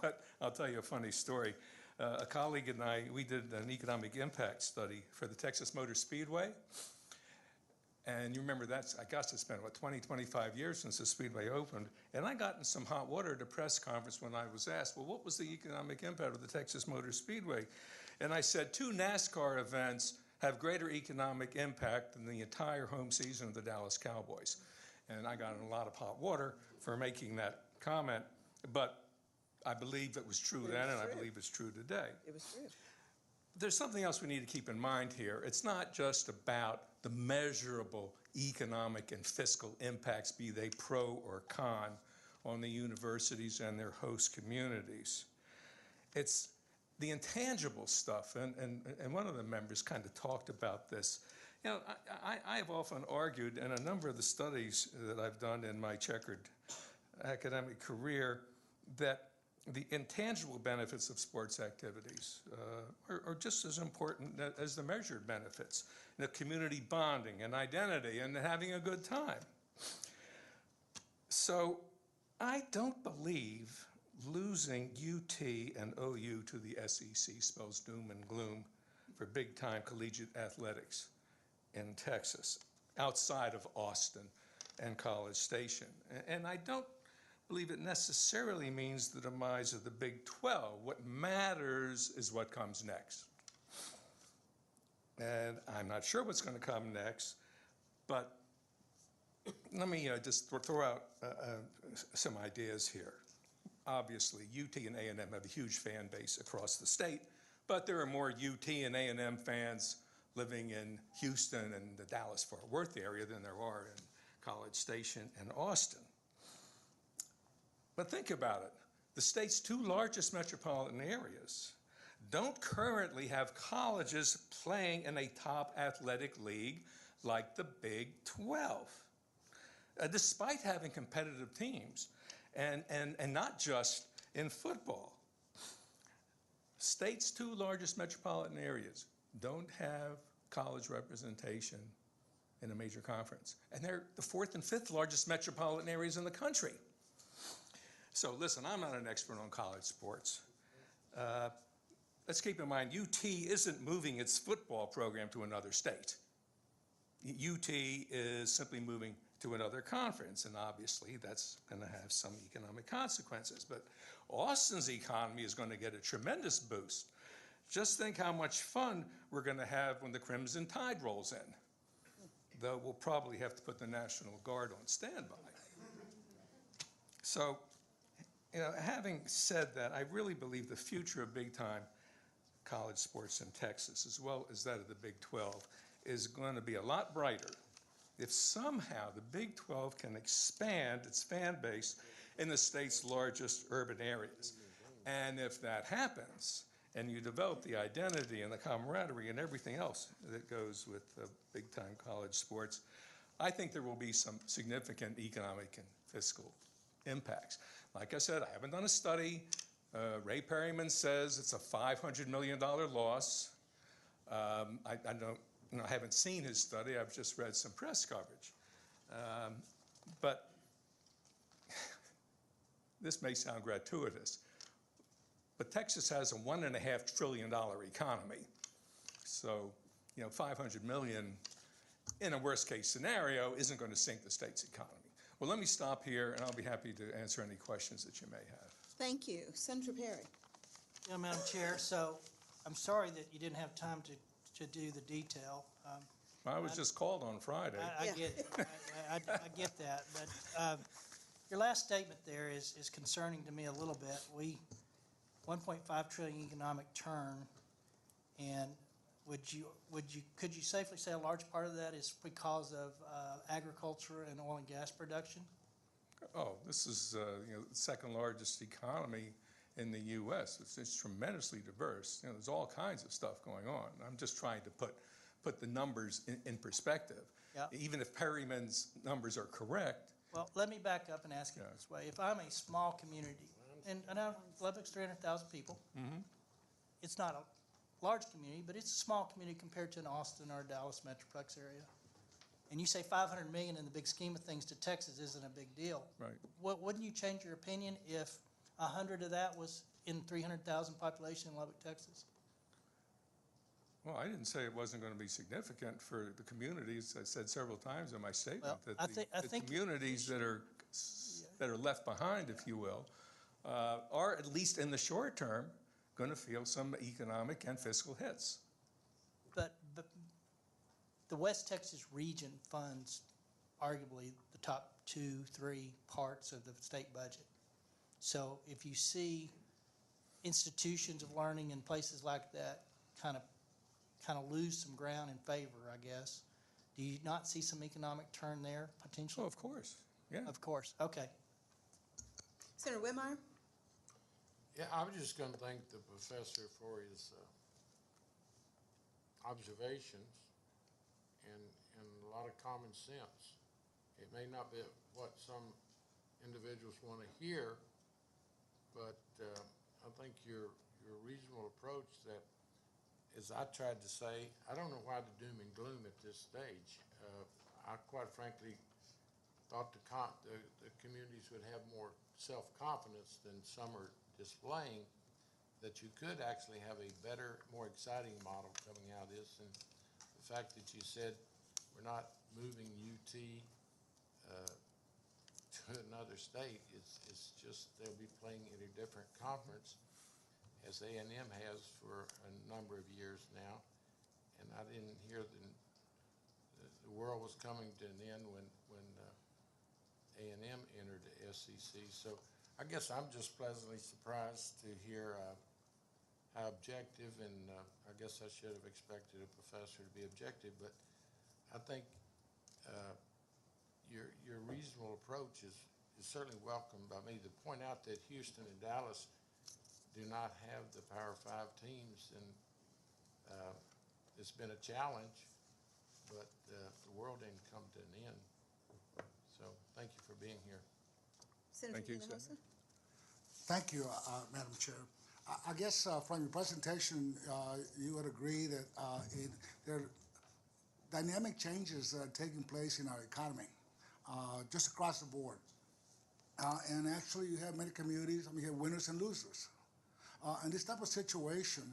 but I'll tell you a funny story. A colleague and I, we did an economic impact study for the Texas Motor Speedway. And you remember I guess it's been, 20, 25 years since the Speedway opened. And I got in some hot water at a press conference when I was asked, well, what was the economic impact of the Texas Motor Speedway? And I said, 2 NASCAR events have greater economic impact than the entire home season of the Dallas Cowboys. And I got in a lot of hot water for making that comment. But I believe it was true then, and I believe it's true today. It was true. There's something else we need to keep in mind here. It's not just about the measurable economic and fiscal impacts, be they pro or con, on the universities and their host communities. It's the intangible stuff, and one of the members kind of talked about this. I've often argued in a number of the studies that I've done in my checkered academic career that the intangible benefits of sports activities are just as important as the measured benefits. Community bonding and identity and having a good time. So I don't believe losing UT and OU to the SEC spells doom and gloom for big-time collegiate athletics in Texas, outside of Austin and College Station. And I don't believe it necessarily means the demise of the Big 12. What matters is what comes next. And I'm not sure what's going to come next, but let me just throw out some ideas here. Obviously, UT and A&M have a huge fan base across the state, but there are more UT and A&M fans living in Houston and the Dallas-Fort Worth area than there are in College Station and Austin. But think about it. The state's 2 largest metropolitan areas don't currently have colleges playing in a top athletic league like the Big 12, despite having competitive teams, and not just in football. State's 2 largest metropolitan areas don't have college representation in a major conference, and they're the 4th and 5th largest metropolitan areas in the country. So listen, I'm not an expert on college sports. Let's keep in mind, UT isn't moving its football program to another state. UT is simply moving to another conference, and obviously that's going to have some economic consequences. But Austin's economy is going to get a tremendous boost. Just think how much fun we're going to have when the Crimson Tide rolls in, though we'll probably have to put the National Guard on standby. So, having said that, I really believe the future of big-time college sports in Texas, as well as that of the Big 12, is going to be a lot brighter if somehow the Big 12 can expand its fan base in the state's largest urban areas. And if that happens, and you develop the identity and the camaraderie and everything else that goes with big-time college sports, I think there will be some significant economic and fiscal impacts. Like I said, I haven't done a study. Ray Perryman says it's a $500 million loss. I haven't seen his study. I've just read some press coverage. But this may sound gratuitous, but Texas has a $1.5 trillion economy. So, $500 million in a worst-case scenario isn't going to sink the state's economy. Well, let me stop here, and I'll be happy to answer any questions that you may have. Thank you. Senator Perry. Yeah, Madam Chair, so I'm sorry that you didn't have time to do the detail. I was just called on Friday. I get that, but your last statement there is concerning to me a little bit. 1.5 trillion economic turn, and could you safely say a large part of that is because of agriculture and oil and gas production? Oh, this is the second largest economy in the U.S. It's tremendously diverse. There's all kinds of stuff going on. I'm just trying to put the numbers in perspective. Yeah. Even if Perryman's numbers are correct, Well, let me back up and ask it this way. If I'm a small community, and I know Lubbock's 300,000 people. It's not a large community, but it's a small community compared to an Austin or a Dallas Metroplex area. And you say 500 million in the big scheme of things to Texas isn't a big deal. right. Wouldn't you change your opinion if 100 of that was in 300,000 population in Lubbock, Texas? Well, I didn't say it wasn't going to be significant for the communities. I said several times in my statement Well, that I the think communities that are left behind, if you will, are, at least in the short term, going to feel some economic and fiscal hits. But the West Texas region funds arguably the top 2, 3 parts of the state budget. So if you see institutions of learning in places like that kind of lose some ground in favor, I guess, do you not see some economic turn there potentially? Oh, of course, yeah. Of course, okay. Senator Whitmire? Yeah, I was just going to thank the professor for his observations and a lot of common sense. It may not be what some individuals want to hear, but I think your reasonable approach that, as I tried to say, I don't know why the doom and gloom at this stage. I quite frankly thought the communities would have more self-confidence than some are displaying, that you could actually have a better, more exciting model coming out of this. And the fact that you said we're not moving UT to another state, it's just they'll be playing in a different conference, as A&M has for a number of years now. And I didn't hear the world was coming to an end when A&M entered the SEC. So I guess I'm just pleasantly surprised to hear how objective, and I guess I should have expected a professor to be objective, but I think your reasonable approach is certainly welcomed by me. To point out that Houston and Dallas do not have the Power 5 teams, and it's been a challenge, but the world didn't come to an end. So thank you for being here. Senator Thank you, Hinojosa? Thank you, Madam Chair. I guess from your presentation, you would agree that there are dynamic changes that are taking place in our economy, just across the board. And actually, you have many communities, you have winners and losers. In this type of situation,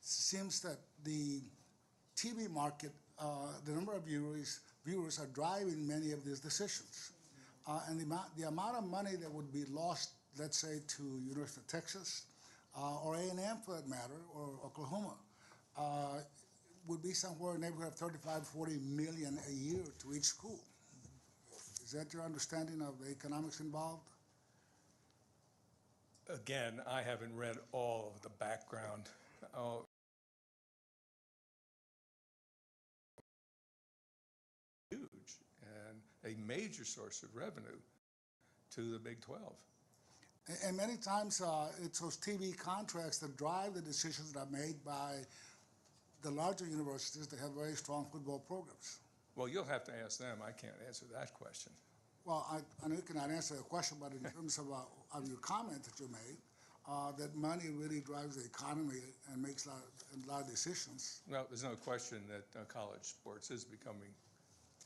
seems that the TV market, the number of viewers are driving many of these decisions. And the amount of money that would be lost, let's say, to University of Texas, or A&M for that matter, or Oklahoma, would be somewhere in the neighborhood of 35, 40 million a year to each school. Is that your understanding of the economics involved? Again, I haven't read all of the background. Huge and a major source of revenue to the Big 12. And many times it's those TV contracts that drive the decisions that are made by the larger universities that have very strong football programs. Well, you'll have to ask them. I can't answer that question. Well, I know you cannot answer the question, but in terms of your comment that you made, that money really drives the economy and makes a lot of decisions. Well, there's no question that college sports is becoming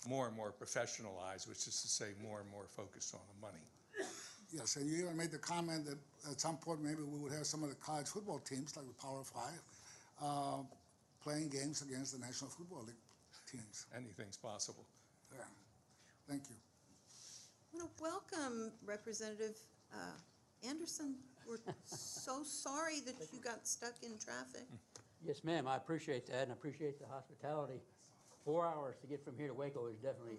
more and more professionalized, which is to say more and more focused on the money. Yes, and you even made the comment that at some point maybe we would have some of the college football teams, like the Power 5, playing games against the National Football League teams. Anything's possible. Yeah. Thank you. I want to welcome Representative Anderson. We're so sorry that you got stuck in traffic. Yes, ma'am, I appreciate that, and I appreciate the hospitality. 4 hours to get from here to Waco is definitely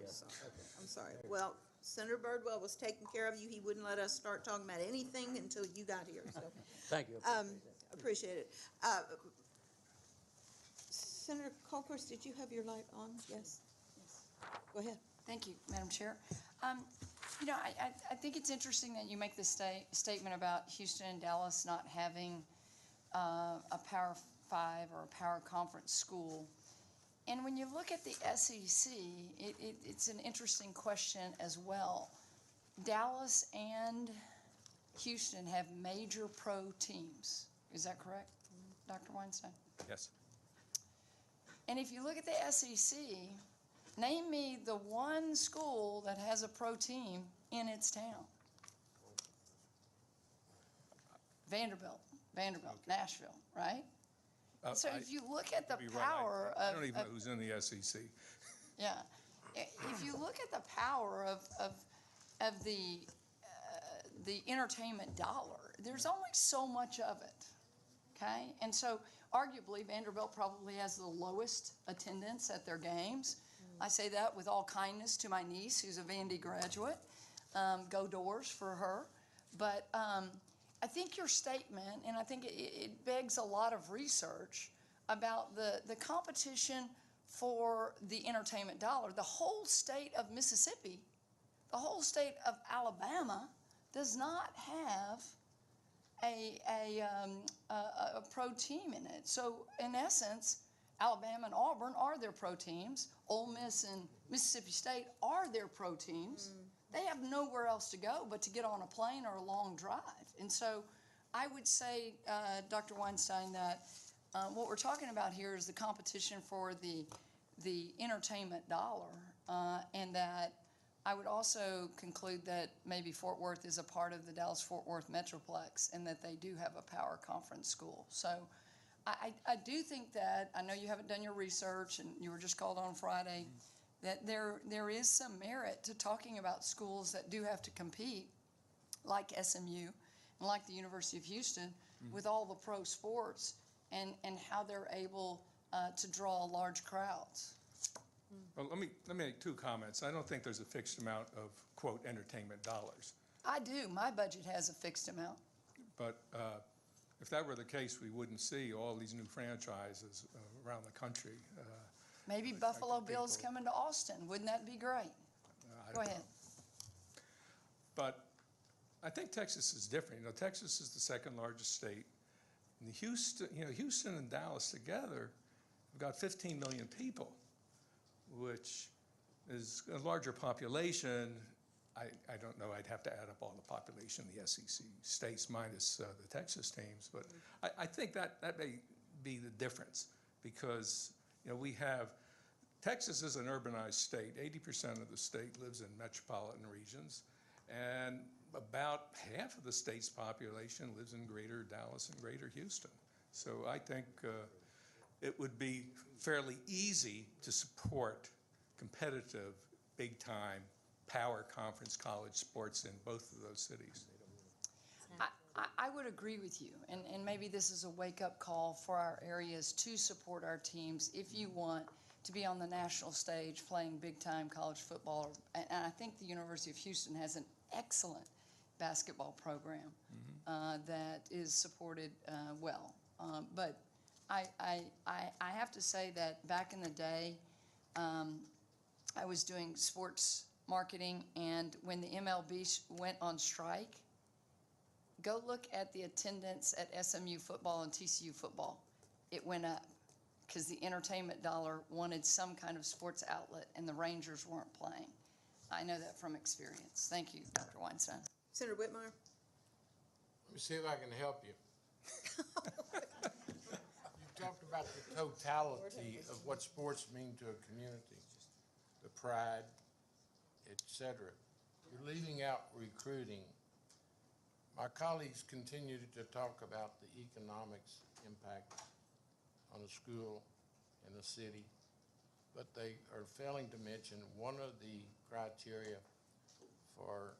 I'm sorry. Well, Senator Birdwell was taking care of you. He wouldn't let us start talking about anything until you got here, so. Thank you. Appreciate it. Senator Colquhoun, did you have your light on? Yes? Yes. Go ahead. Thank you, Madam Chair. You know, I think it's interesting that you make this statement about Houston and Dallas not having a Power 5 or a Power Conference school. And when you look at the SEC, it's an interesting question as well. Dallas and Houston have major pro teams. Is that correct, Dr. Weinstein? Yes. And if you look at the SEC, name me the one school that has a pro team in its town. Vanderbilt, Nashville, right? So if you look at the power I don't even know who's in the SEC. yeah, if you look at the power of the entertainment dollar, there's only so much of it, okay? And so arguably Vanderbilt probably has the lowest attendance at their games. I say that with all kindness to my niece, who's a Vandy graduate. Go Doors for her. But I think your statement, and I think it begs a lot of research about the competition for the entertainment dollar. The whole state of Mississippi, the whole state of Alabama does not have a pro team in it. So in essence, Alabama and Auburn are their pro teams. Ole Miss and Mississippi State are their pro teams. They have nowhere else to go but to get on a plane or a long drive. And so I would say, Dr. Weinstein, that what we're talking about here is the competition for the entertainment dollar, and that I would also conclude that maybe Fort Worth is a part of the Dallas-Fort Worth Metroplex and that they do have a power conference school. So I do think that, I know you haven't done your research and you were just called on Friday, that there is some merit to talking about schools that do have to compete, like SMU and like the University of Houston, with all the pro sports and how they're able to draw large crowds. Well, let me make two comments. I don't think there's a fixed amount of, quote, entertainment dollars. I do. My budget has a fixed amount. But if that were the case, we wouldn't see all these new franchises around the country. Maybe Buffalo Bills coming to Austin. Wouldn't that be great? Go ahead. But I think Texas is different. You know, Texas is the second largest state. And Houston and Dallas together have got 15 million people, which is a larger population. I don't know, I'd have to add up all the population of the SEC states minus the Texas teams, but I think that may be the difference because, you know, Texas is an urbanized state. 80% of the state lives in metropolitan regions, and about half of the state's population lives in greater Dallas and greater Houston. So I think it would be fairly easy to support competitive, big-time, power conference college sports in both of those cities. I would agree with you, and maybe this is a wake-up call for our areas to support our teams if you want to be on the national stage playing big-time college football. And I think the University of Houston has an excellent basketball program that is supported well. But I have to say that back in the day, I was doing sports marketing, and when the MLB went on strike, go look at the attendance at SMU football and TCU football. It went up because the entertainment dollar wanted some kind of sports outlet, and the Rangers weren't playing. I know that from experience. Thank you, Dr. Weinstein. Senator Whitmire? Let me see if I can help you. You talked about the totality of what sports mean to a community, the pride, et cetera. You're leaving out recruiting. My colleagues continue to talk about the economics impact on a school and a city, but they are failing to mention one of the criteria for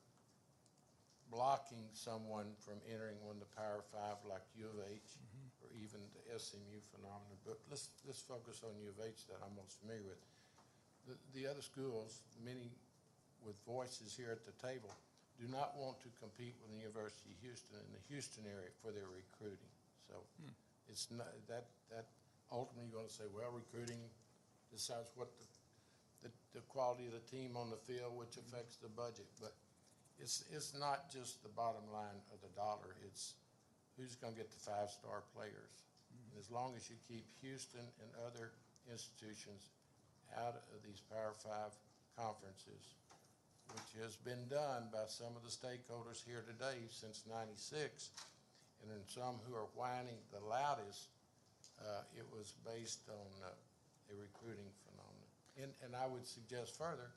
blocking someone from entering one of the Power Five like U of H or even the SMU phenomenon. But let's focus on U of H that I'm most familiar with. The other schools, many with voices here at the table, do not want to compete with the University of Houston in the Houston area for their recruiting. So it's not that ultimately you're going to say, well, recruiting decides what the quality of the team on the field, which affects the budget. But it's not just the bottom line of the dollar. It's who's going to get the 5-star players. And as long as you keep Houston and other institutions out of these Power 5 conferences, which has been done by some of the stakeholders here today since '96, and in some who are whining the loudest, it was based on a recruiting phenomenon. And I would suggest further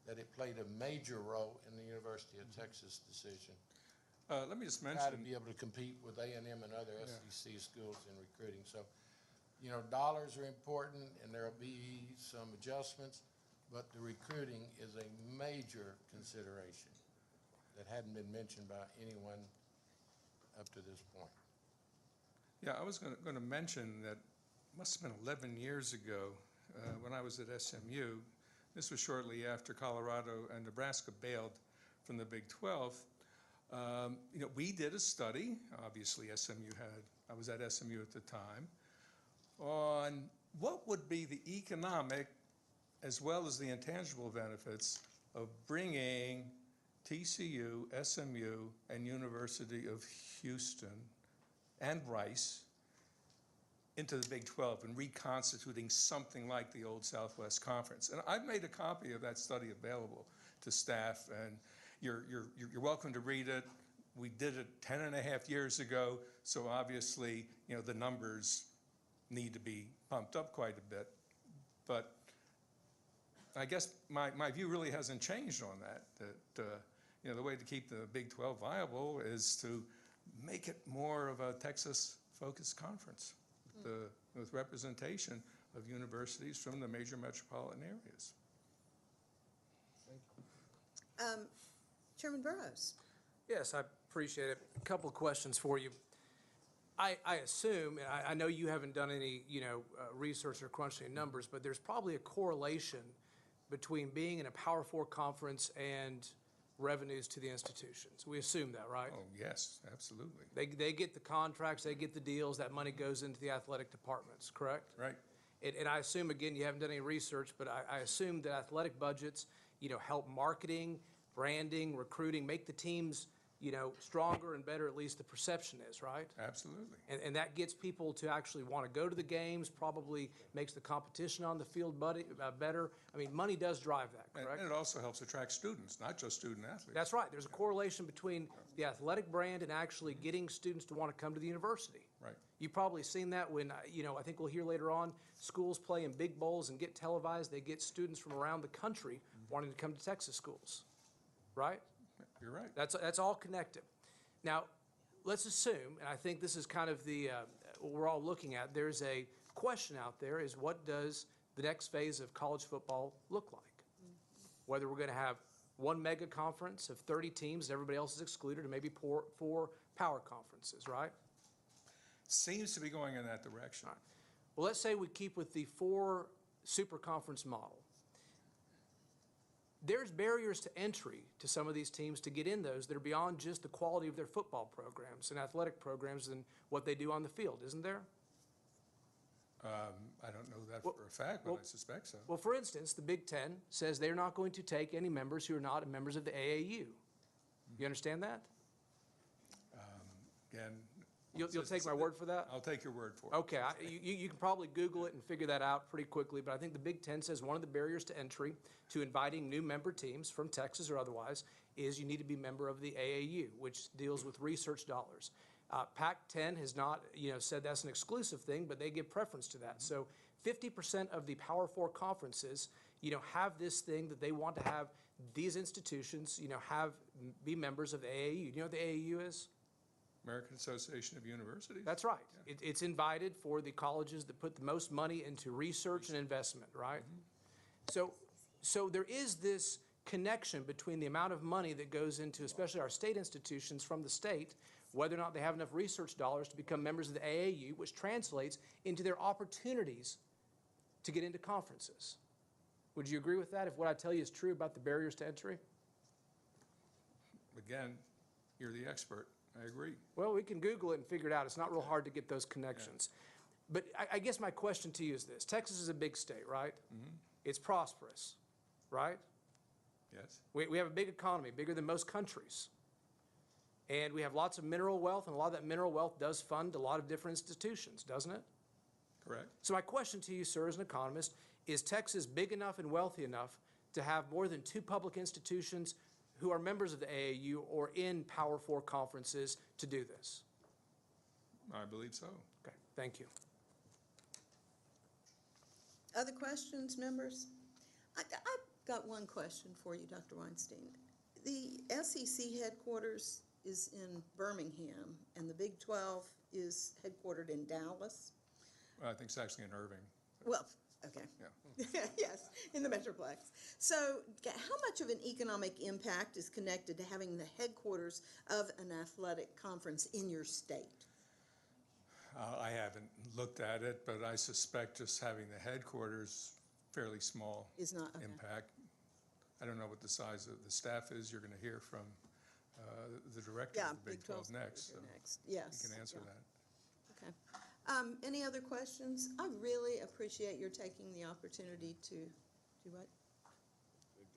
that it played a major role in the University of Texas decision. Let me just Try to mention, be able to compete with A&M and other SEC schools in recruiting. So, you know, dollars are important, and there'll be some adjustments, but the recruiting is a major consideration that hadn't been mentioned by anyone up to this point. yeah, I was going to mention that must have been 11 years ago when I was at SMU. This was shortly after Colorado and Nebraska bailed from the Big 12. You know, we did a study, obviously I was at SMU at the time, on what would be the economic as well as the intangible benefits of bringing TCU, SMU, and University of Houston and Rice into the Big 12 and reconstituting something like the old Southwest Conference. And I've made a copy of that study available to staff, and you're welcome to read it. We did it 10 and a half years ago, so obviously, you know, the numbers need to be pumped up quite a bit. But I guess my view really hasn't changed on that, you know, the way to keep the Big 12 viable is to make it more of a Texas-focused conference with representation of universities from the major metropolitan areas. Chairman Burrows. Yes, I appreciate it. A couple of questions for you. I assume, and I know you haven't done any, research or crunching numbers, but there's probably a correlation between being in a Power 4 conference and revenues to the institutions. We assume that, right? Oh, yes, absolutely. They get the contracts, they get the deals, that money goes into the athletic departments, correct? Right. And I assume, again, you haven't done any research, but I assume that athletic budgets, help marketing, branding, recruiting, make the teams, stronger and better, at least the perception is, right? Absolutely. And that gets people to actually want to go to the games, probably makes the competition on the field better. I mean, money does drive that, correct? And it also helps attract students, not just student athletes. That's right. There's a correlation between the athletic brand and actually getting students to want to come to the university. Right. You've probably seen that when, I think we'll hear later on, schools play in big bowls and get televised. They get students from around the country wanting to come to Texas schools, right? You're right. That's all connected. Now, let's assume, and I think this is kind of what we're all looking at, there's a question out there is what does the next phase of college football look like? Whether we're going to have one mega conference of 30 teams and everybody else is excluded, or maybe four power conferences, right? Seems to be going in that direction. All right. Well, let's say we keep with the 4 super conference model. There's barriers to entry to some of these teams to get in those that are beyond just the quality of their football programs and athletic programs and what they do on the field, isn't there? I don't know that for a fact, but I suspect so. Well, for instance, the Big Ten says they're not going to take any members who are not members of the AAU. You understand that? Again, You'll take my word for that? I'll take your word for it. Okay, you can probably Google it and figure that out pretty quickly, but I think the Big Ten says one of the barriers to entry to inviting new member teams from Texas or otherwise is you need to be a member of the AAU, which deals with research dollars. Pac-10 has not, said that's an exclusive thing, but they give preference to that. So 50% of the Power 4 conferences, have this thing that they want to have these institutions, be members of the AAU. You know what the AAU is? American Association of Universities? That's right. Yeah. It's invited for the colleges that put the most money into research and investment, right? So there is this connection between the amount of money that goes into, especially our state institutions from the state, whether or not they have enough research dollars to become members of the AAU, which translates into their opportunities to get into conferences. Would you agree with that if what I tell you is true about the barriers to entry? Again, you're the expert. I agree. Well, we can Google it and figure it out. It's not real hard to get those connections. Yeah. But I guess my question to you is this. Texas is a big state, right? Mm-hmm. It's prosperous, right? Yes. We have a big economy, bigger than most countries. And we have lots of mineral wealth, and a lot of that mineral wealth does fund a lot of different institutions, doesn't it? Correct? So my question to you, sir, as an economist, is Texas big enough and wealthy enough to have more than 2 public institutions who are members of the AAU or in Power 4 conferences to do this? I believe so. Okay, thank you. Other questions, members? I've got one question for you, Dr. Weinstein. The SEC headquarters is in Birmingham, and the Big 12 is headquartered in Dallas. Well, I think it's actually in Irving. Well, okay. Yeah. Yes, in the Metroplex. So how much of an economic impact is connected to having the headquarters of an athletic conference in your state? I haven't looked at it, but I suspect just having the headquarters, fairly small Is not, okay. impact. I don't know what the size of the staff is. You're going to hear from the director Yeah, of the Big 12 next. So next. Yes. he can answer yeah. that. Okay. Any other questions? I really appreciate your taking the opportunity to do what?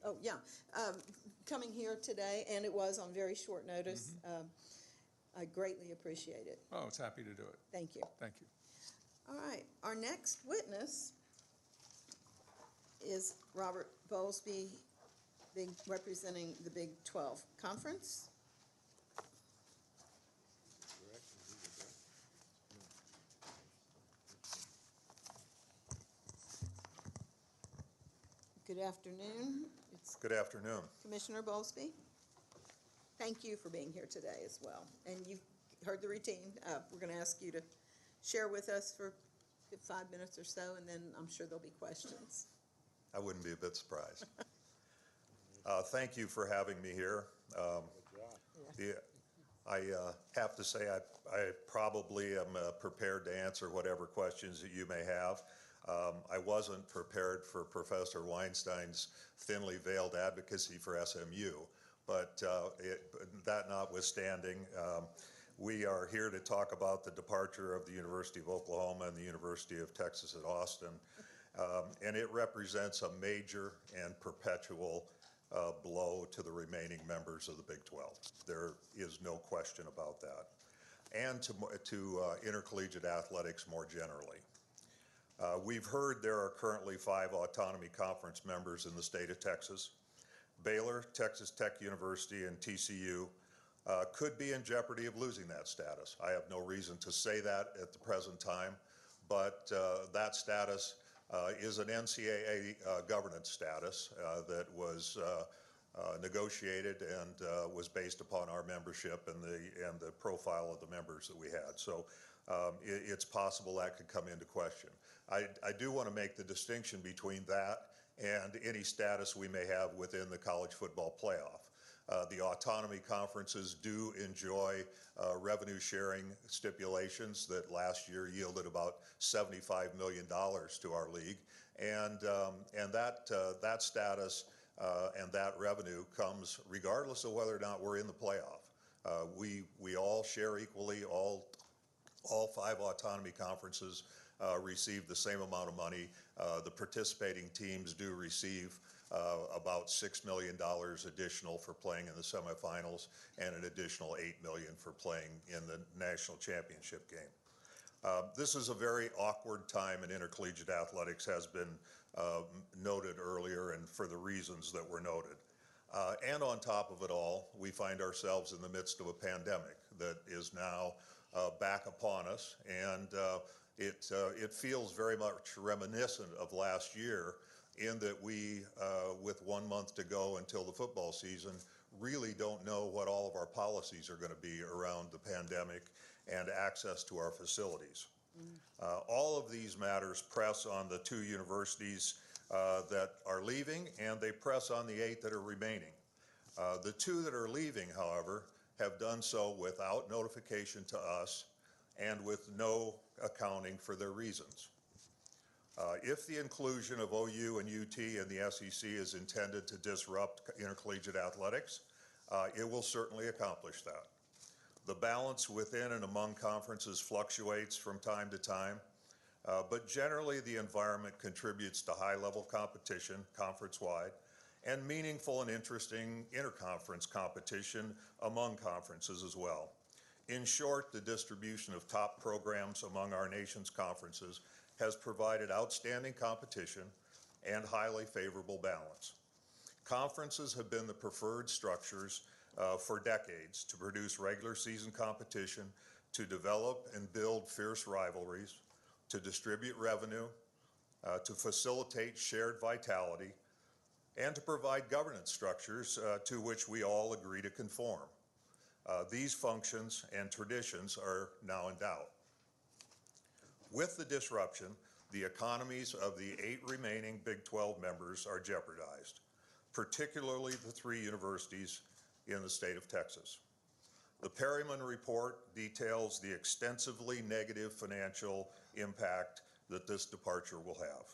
Oh, yeah. Coming here today, and it was on very short notice. I greatly appreciate it. Oh, it's happy to do it. Thank you. Thank you. All right. Our next witness is Robert Bowlesby, representing the Big 12 Conference. Good afternoon. Good afternoon. Commissioner Bowlesby. Thank you for being here today as well. And you've heard the routine. We're going to ask you to share with us for 5 minutes or so, and then I'm sure there'll be questions. I wouldn't be a bit surprised. Thank you for having me here. I have to say I probably am prepared to answer whatever questions that you may have. I wasn't prepared for Professor Weinstein's thinly veiled advocacy for SMU, but that notwithstanding, we are here to talk about the departure of the University of Oklahoma and the University of Texas at Austin, and it represents a major and perpetual blow to the remaining members of the Big 12. There is no question about that, and to intercollegiate athletics more generally. We've heard there are currently 5 autonomy conference members in the state of Texas. Baylor, Texas Tech University, and TCU could be in jeopardy of losing that status. I have no reason to say that at the present time, but that status is an NCAA governance status that was negotiated and was based upon our membership and the profile of the members that we had. So it's possible that could come into question. I do want to make the distinction between that and any status we may have within the college football playoff. The autonomy conferences do enjoy revenue sharing stipulations that last year yielded about $75 million to our league, and that status and that revenue comes regardless of whether or not we're in the playoff. We all share equally. All 5 autonomy conferences receive the same amount of money. The participating teams do receive about $6 million additional for playing in the semifinals and an additional $8 million for playing in the national championship game. This is a very awkward time in intercollegiate athletics, has been noted earlier, and for the reasons that were noted. And on top of it all, we find ourselves in the midst of a pandemic that is now back upon us, and it feels very much reminiscent of last year in that we, with 1 month to go until the football season, really don't know what all of our policies are going to be around the pandemic and access to our facilities. All of these matters press on the 2 universities that are leaving, and they press on the 8 that are remaining. The 2 that are leaving, however, have done so without notification to us and with no accounting for their reasons. If the inclusion of OU and UT in the SEC is intended to disrupt intercollegiate athletics, it will certainly accomplish that. The balance within and among conferences fluctuates from time to time, but generally the environment contributes to high-level competition conference-wide and meaningful and interesting interconference competition among conferences as well. In short, the distribution of top programs among our nation's conferences has provided outstanding competition and highly favorable balance. Conferences have been the preferred structures for decades to produce regular season competition, to develop and build fierce rivalries, to distribute revenue, to facilitate shared vitality, and to provide governance structures to which we all agree to conform. These functions and traditions are now in doubt. With the disruption, the economies of the 8 remaining Big 12 members are jeopardized, particularly the 3 universities in the state of Texas. The Perryman report details the extensively negative financial impact that this departure will have,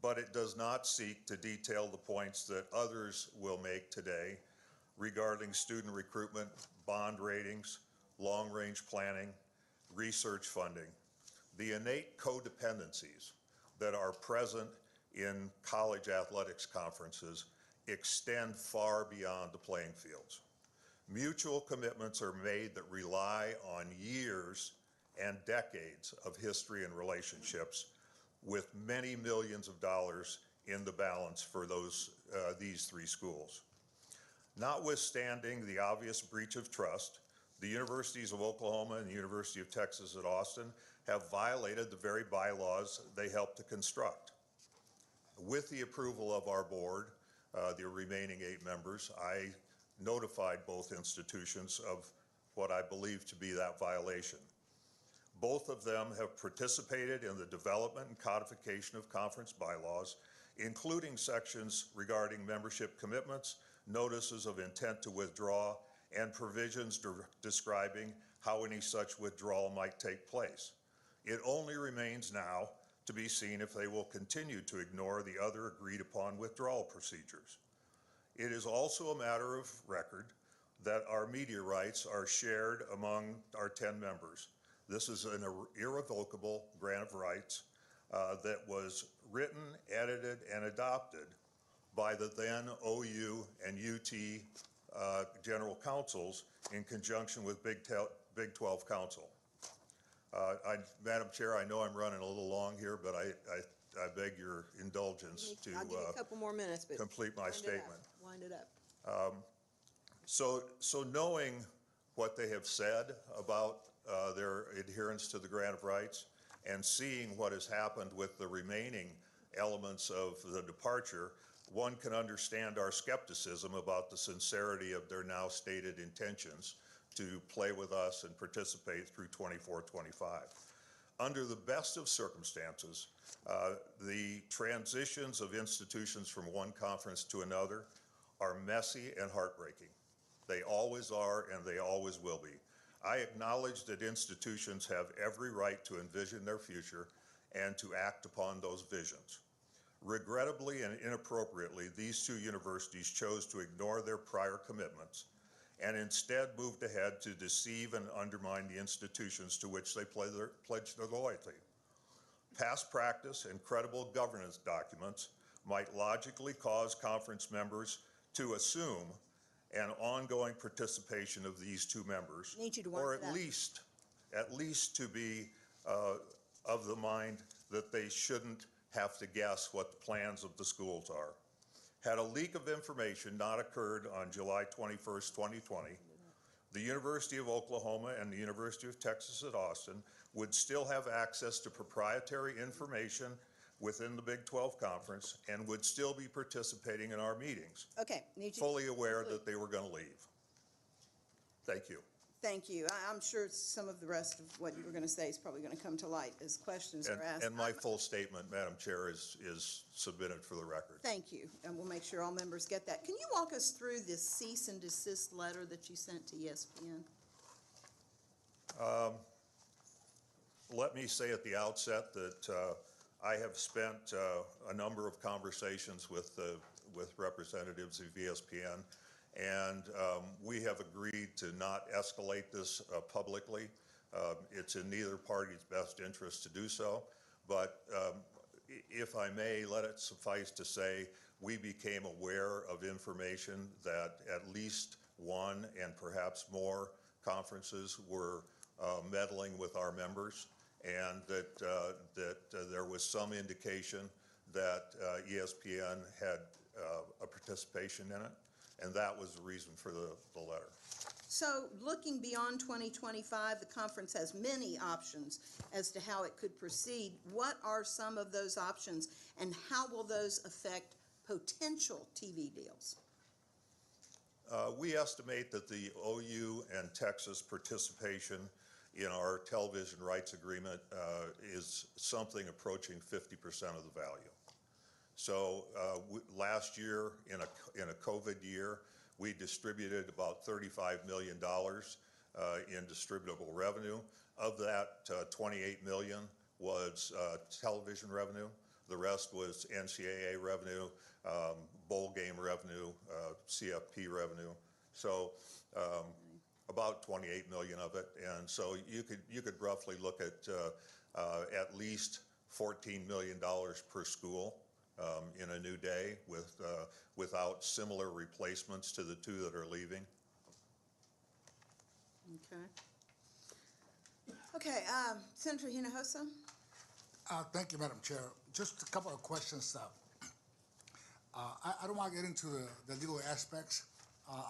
but it does not seek to detail the points that others will make today regarding student recruitment, bond ratings, long-range planning, research funding, the innate codependencies that are present in college athletics conferences extend far beyond the playing fields. Mutual commitments are made that rely on years and decades of history and relationships, with many millions of dollars in the balance for these 3 schools. Notwithstanding the obvious breach of trust, the universities of Oklahoma and the University of Texas at Austin have violated the very bylaws they helped to construct. With the approval of our board, the remaining 8 members, I notified both institutions of what I believe to be that violation. Both of them have participated in the development and codification of conference bylaws, including sections regarding membership commitments, notices of intent to withdraw, and provisions describing how any such withdrawal might take place. It only remains now to be seen if they will continue to ignore the other agreed upon withdrawal procedures. It is also a matter of record that our media rights are shared among our 10 members. This is an irrevocable grant of rights that was written, edited, and adopted by the then OU and UT general councils in conjunction with Big 12 Council. Madam Chair, I know I'm running a little long here, but I beg your indulgence to I'll give you a couple more minutes, but complete my statement. Wind it up. So knowing what they have said about their adherence to the grant of rights and seeing what has happened with the remaining elements of the departure, one can understand our skepticism about the sincerity of their now stated intentions to play with us and participate through 24-25. Under the best of circumstances, the transitions of institutions from one conference to another are messy and heartbreaking. They always are, and they always will be. I acknowledge that institutions have every right to envision their future and to act upon those visions. Regrettably and inappropriately, these 2 universities chose to ignore their prior commitments and instead moved ahead to deceive and undermine the institutions to which they pledged their loyalty. Past practice and credible governance documents might logically cause conference members to assume an ongoing participation of these 2 members, or at least to be of the mind that they shouldn't have to guess what the plans of the schools are. Had a leak of information not occurred on July 21st, 2020, the University of Oklahoma and the University of Texas at Austin would still have access to proprietary information within the Big 12 Conference and would still be participating in our meetings, Okay. fully aware that they were going to leave. Thank you. Thank you. I'm sure some of the rest of what you were going to say is probably going to come to light as questions are asked. And my full statement, Madam Chair, is submitted for the record. Thank you, and we'll make sure all members get that. Can you walk us through this cease and desist letter that you sent to ESPN? Let me say at the outset that I have spent a number of conversations with representatives of ESPN, and we have agreed to not escalate this publicly. It's in neither party's best interest to do so, but if I may, let it suffice to say we became aware of information that at least one and perhaps more conferences were meddling with our members, and that there was some indication that ESPN had a participation in it, and that was the reason for the letter. So looking beyond 2025, the conference has many options as to how it could proceed. What are some of those options, and how will those affect potential TV deals? We estimate that the OU and Texas participation in our television rights agreement is something approaching 50% of the value. So last year, in a COVID year, we distributed about $35 million in distributable revenue. Of that, $28 million was television revenue. The rest was NCAA revenue, bowl game revenue, CFP revenue. So about 28 million of it. And so you could roughly look at least $14 million per school in a new day without similar replacements to the two that are leaving. Okay. Okay, Senator Hinojosa? Thank you, Madam Chair. Just a couple of questions. I don't want to get into the legal aspects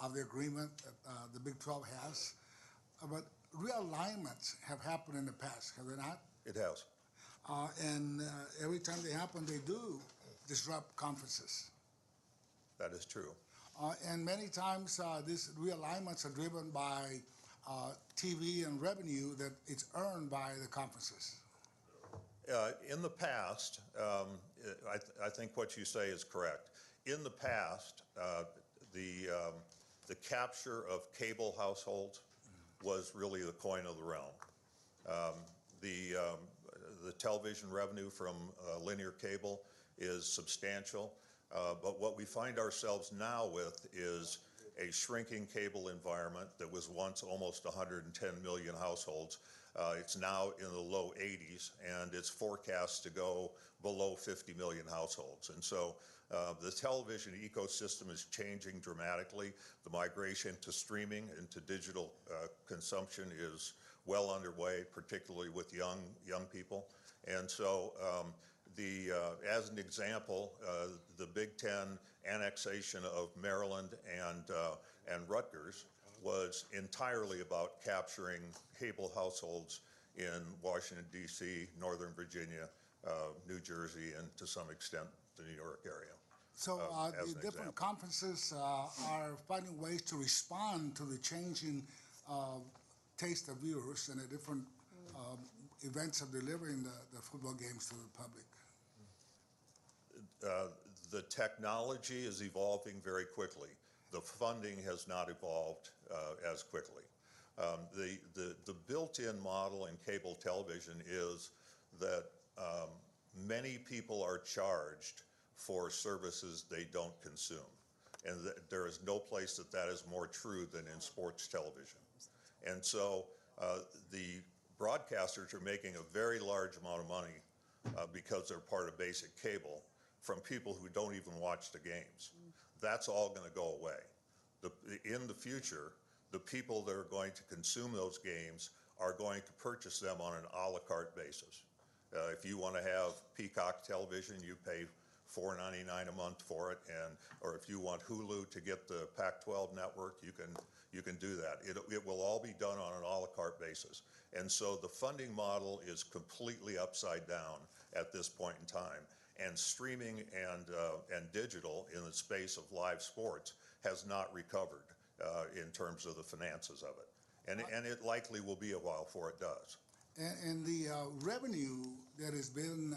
of the agreement that the Big 12 has, but realignments have happened in the past, have they not? It has. And every time they happen, they do disrupt conferences. That is true. And many times these realignments are driven by TV and revenue that it's earned by the conferences. In the past, I think what you say is correct. In the past, the capture of cable households was really the coin of the realm. The television revenue from linear cable is substantial, but what we find ourselves now with is a shrinking cable environment that was once almost 110 million households. It's now in the low 80s, and it's forecast to go below 50 million households. And so the television ecosystem is changing dramatically. The migration to streaming and to digital consumption is well underway, particularly with young people. And so as an example, the Big Ten annexation of Maryland and Rutgers was entirely about capturing cable households in Washington, D.C., Northern Virginia, New Jersey, and to some extent the New York area. So the different conferences are finding ways to respond to the changing taste of viewers and the different events of delivering the football games to the public. The technology is evolving very quickly. The funding has not evolved as quickly. The built-in model in cable television is that many people are charged for services they don't consume. And there is no place that is more true than in sports television. And so the broadcasters are making a very large amount of money because they're part of basic cable from people who don't even watch the games. That's all going to go away. In the future, the people that are going to consume those games are going to purchase them on an a la carte basis. If you want to have Peacock television, you pay $4.99 a month for it, or if you want Hulu to get the Pac-12 network, you can do that. It will all be done on an a la carte basis. And so the funding model is completely upside down at this point in time. And streaming and digital in the space of live sports has not recovered in terms of the finances of it. And it likely will be a while before it does. And the revenue that has been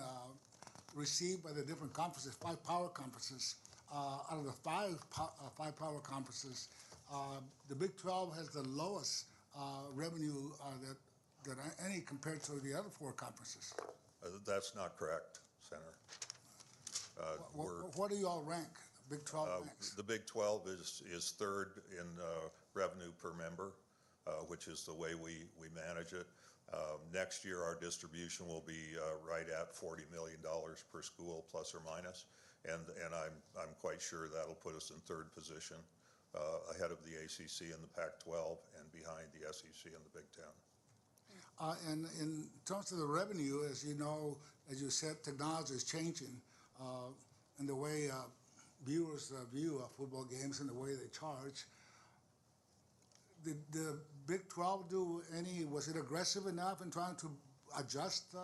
received by the different conferences, 5 power conferences, out of the five power conferences, the Big 12 has the lowest revenue that any compared to the other 4 conferences. That's not correct, Senator. What do you all rank? Big 12 ranks? The Big 12 is third in revenue per member, which is the way we manage it. Next year, our distribution will be right at $40 million per school, plus or minus, and I'm quite sure that'll put us in third position, ahead of the ACC and the Pac-12, and behind the SEC and the Big Ten. And in terms of the revenue, as you know, as you said, technology is changing, and the way viewers view football games and the way they charge. Did the Big 12 do any, was it aggressive enough in trying to adjust,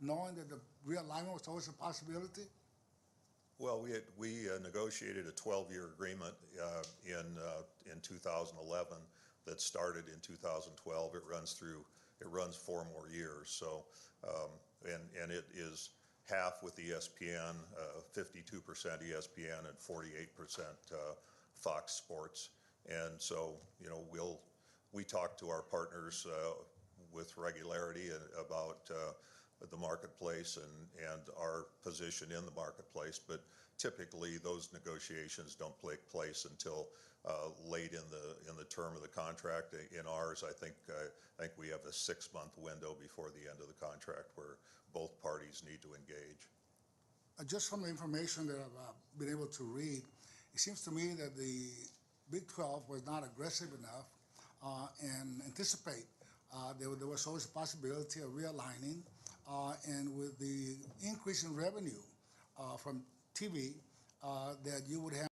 knowing that the realignment was always a possibility? Well, we negotiated a 12-year agreement in 2011 that started in 2012. It runs 4 more years. So, and it is half with ESPN, 52% ESPN, and 48% Fox Sports. And so, you know, we talk to our partners with regularity about the marketplace and our position in the marketplace, but typically those negotiations don't take place until late in the term of the contract. In ours, I think we have a 6-month window before the end of the contract where both parties need to engage. Just from the information that I've been able to read, it seems to me that the Big 12 was not aggressive enough and anticipate there was always a possibility of realigning, and with the increase in revenue from TV, that you would have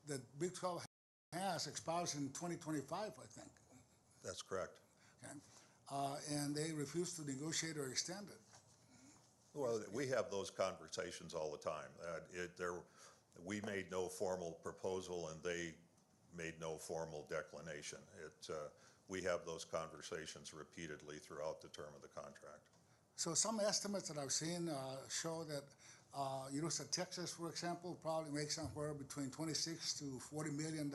that Big 12 has expires in 2025, I think. That's correct. Okay. And they refuse to negotiate or extend it. Well, we have those conversations all the time. We made no formal proposal, and they made no formal declination. We have those conversations repeatedly throughout the term of the contract. So some estimates that I've seen show that University of Texas, for example, probably makes somewhere between $26 to $40 million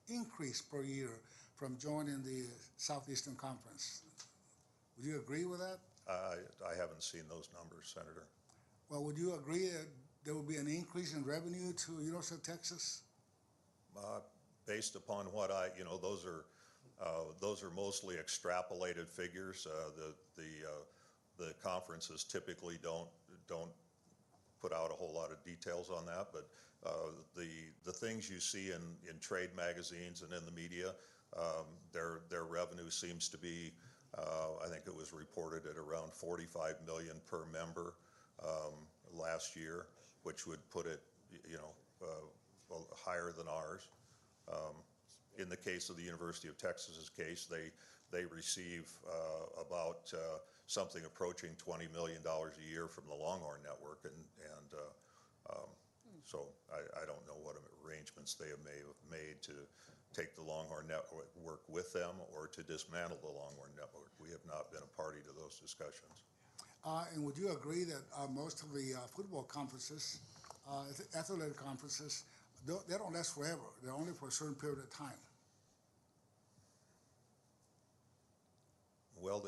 increase per year from joining the Southeastern Conference. Would you agree with that? I haven't seen those numbers, Senator. Well, would you agree that there will be an increase in revenue to University of Texas? Based upon what those are mostly extrapolated figures. The conferences typically don't put out a whole lot of details on that, but the things you see in trade magazines and in the media, their revenue seems to be, I think it was reported at around $45 million per member last year, which would put it, higher than ours. In the case of the University of Texas's case, they receive about something approaching $20 million a year from the Longhorn Network, and so I don't know what arrangements they may have made to take the Longhorn Network with them or to dismantle the Longhorn Network. We have not been a party to those discussions. And would you agree that most of the football conferences, athletic conferences, they don't last forever. They're only for a certain period of time. Well,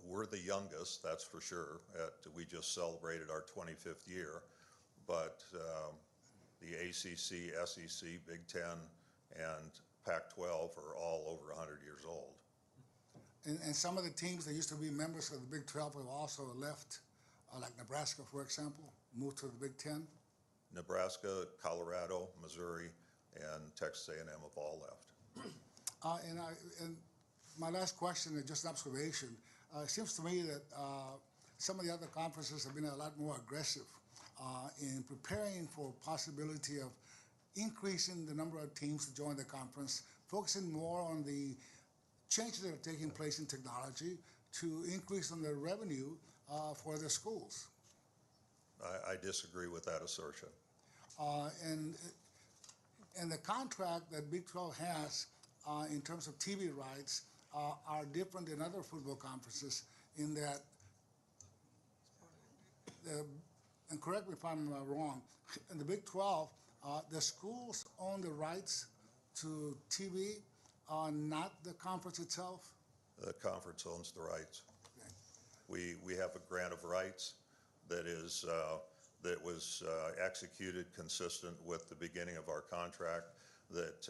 we're the youngest, that's for sure. We just celebrated our 25th year, but the ACC, SEC, Big Ten, and Pac-12 are all over 100 years old. And some of the teams that used to be members of the Big 12 have also left, like Nebraska, for example, moved to the Big Ten. Nebraska, Colorado, Missouri, and Texas A&M have all left. And my last question is just an observation. It seems to me that some of the other conferences have been a lot more aggressive in preparing for possibility of increasing the number of teams to join the conference, focusing more on the changes that are taking place in technology to increase on the revenue for the schools. I disagree with that assertion. And the contract that Big 12 has in terms of TV rights are different than other football conferences in that, and correct me if I'm wrong, in the Big 12, the schools own the rights to TV, not the conference itself? The conference owns the rights. Okay. We have a grant of rights that was executed consistent with the beginning of our contract that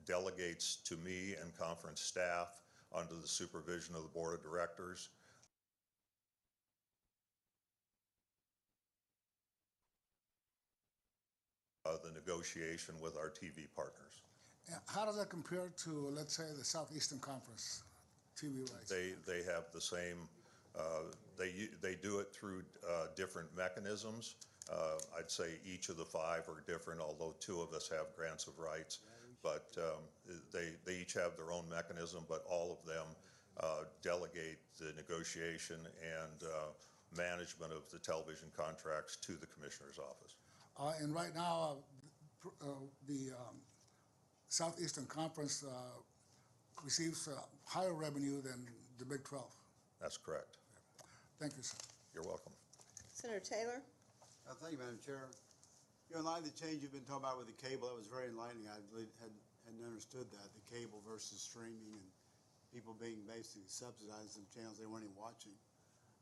delegates to me and conference staff under the supervision of the board of directors the negotiation with our TV partners. How does that compare to, let's say, the Southeastern Conference TV rights? They have the same, they do it through different mechanisms. I'd say each of the 5 are different, although 2 of us have grants of rights. But they each have their own mechanism, but all of them delegate the negotiation and management of the television contracts to the Commissioner's office. And right now, the Southeastern Conference receives higher revenue than the Big 12. That's correct. Thank you, sir. You're welcome. Senator Taylor? Thank you, Madam Chair. You know, in light of the change you've been talking about with the cable, that was very enlightening. I really hadn't understood that, the cable versus streaming and people being basically subsidized some channels they weren't even watching.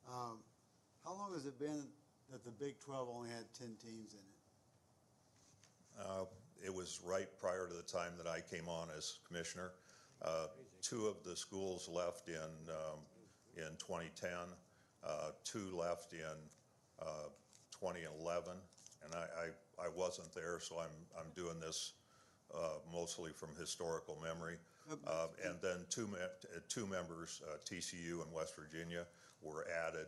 How long has it been that the Big 12 only had 10 teams in it? It was right prior to the time that I came on as commissioner. 2 of the schools left in 2010, 2 left in 2011, and I wasn't there, so I'm doing this mostly from historical memory. And then two members, TCU and West Virginia, were added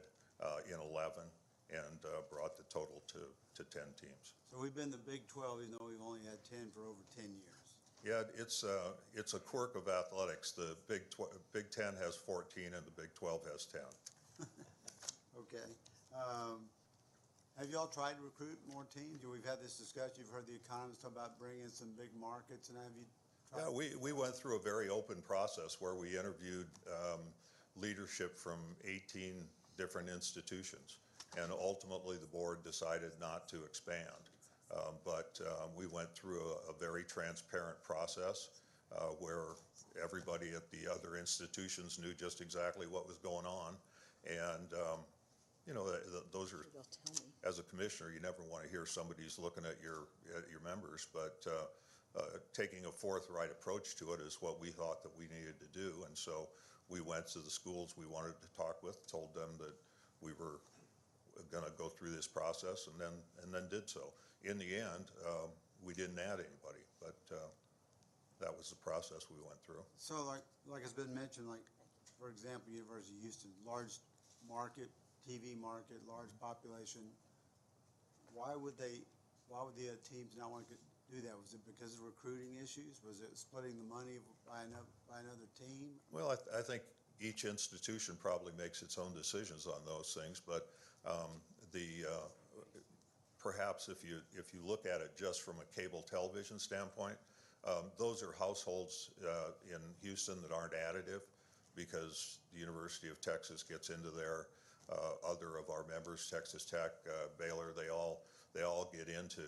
in 11 and brought the total to 10 teams. So we've been the Big 12, even though we've only had 10 for over 10 years. Yeah, it's a quirk of athletics. The Big 10 has 14 and the Big 12 has 10. Okay. Have you all tried to recruit more teams? We've had this discussion. You've heard the Economist talk about bringing in some big markets, and have you tried? Yeah, we went through a very open process where we interviewed leadership from 18 different institutions, and ultimately the board decided not to expand. But we went through a very transparent process where everybody at the other institutions knew just exactly what was going on. And, you know, those are, as a commissioner, you never want to hear somebody's looking at your members, but taking a forthright approach to it is what we thought that we needed to do. And so we went to the schools we wanted to talk with, told them that we were going to go through this process, and then did so. In the end, we didn't add anybody, but that was the process we went through. So like it's been mentioned, like, for example, University of Houston, large market, TV market, large population. Why would the teams not want to do that? Was it because of recruiting issues? Was it splitting the money by another team? Well, I think each institution probably makes its own decisions on those things, but perhaps if you look at it just from a cable television standpoint, those are households in Houston that aren't additive because the University of Texas gets into there. Other of our members, Texas Tech, Baylor, they all get into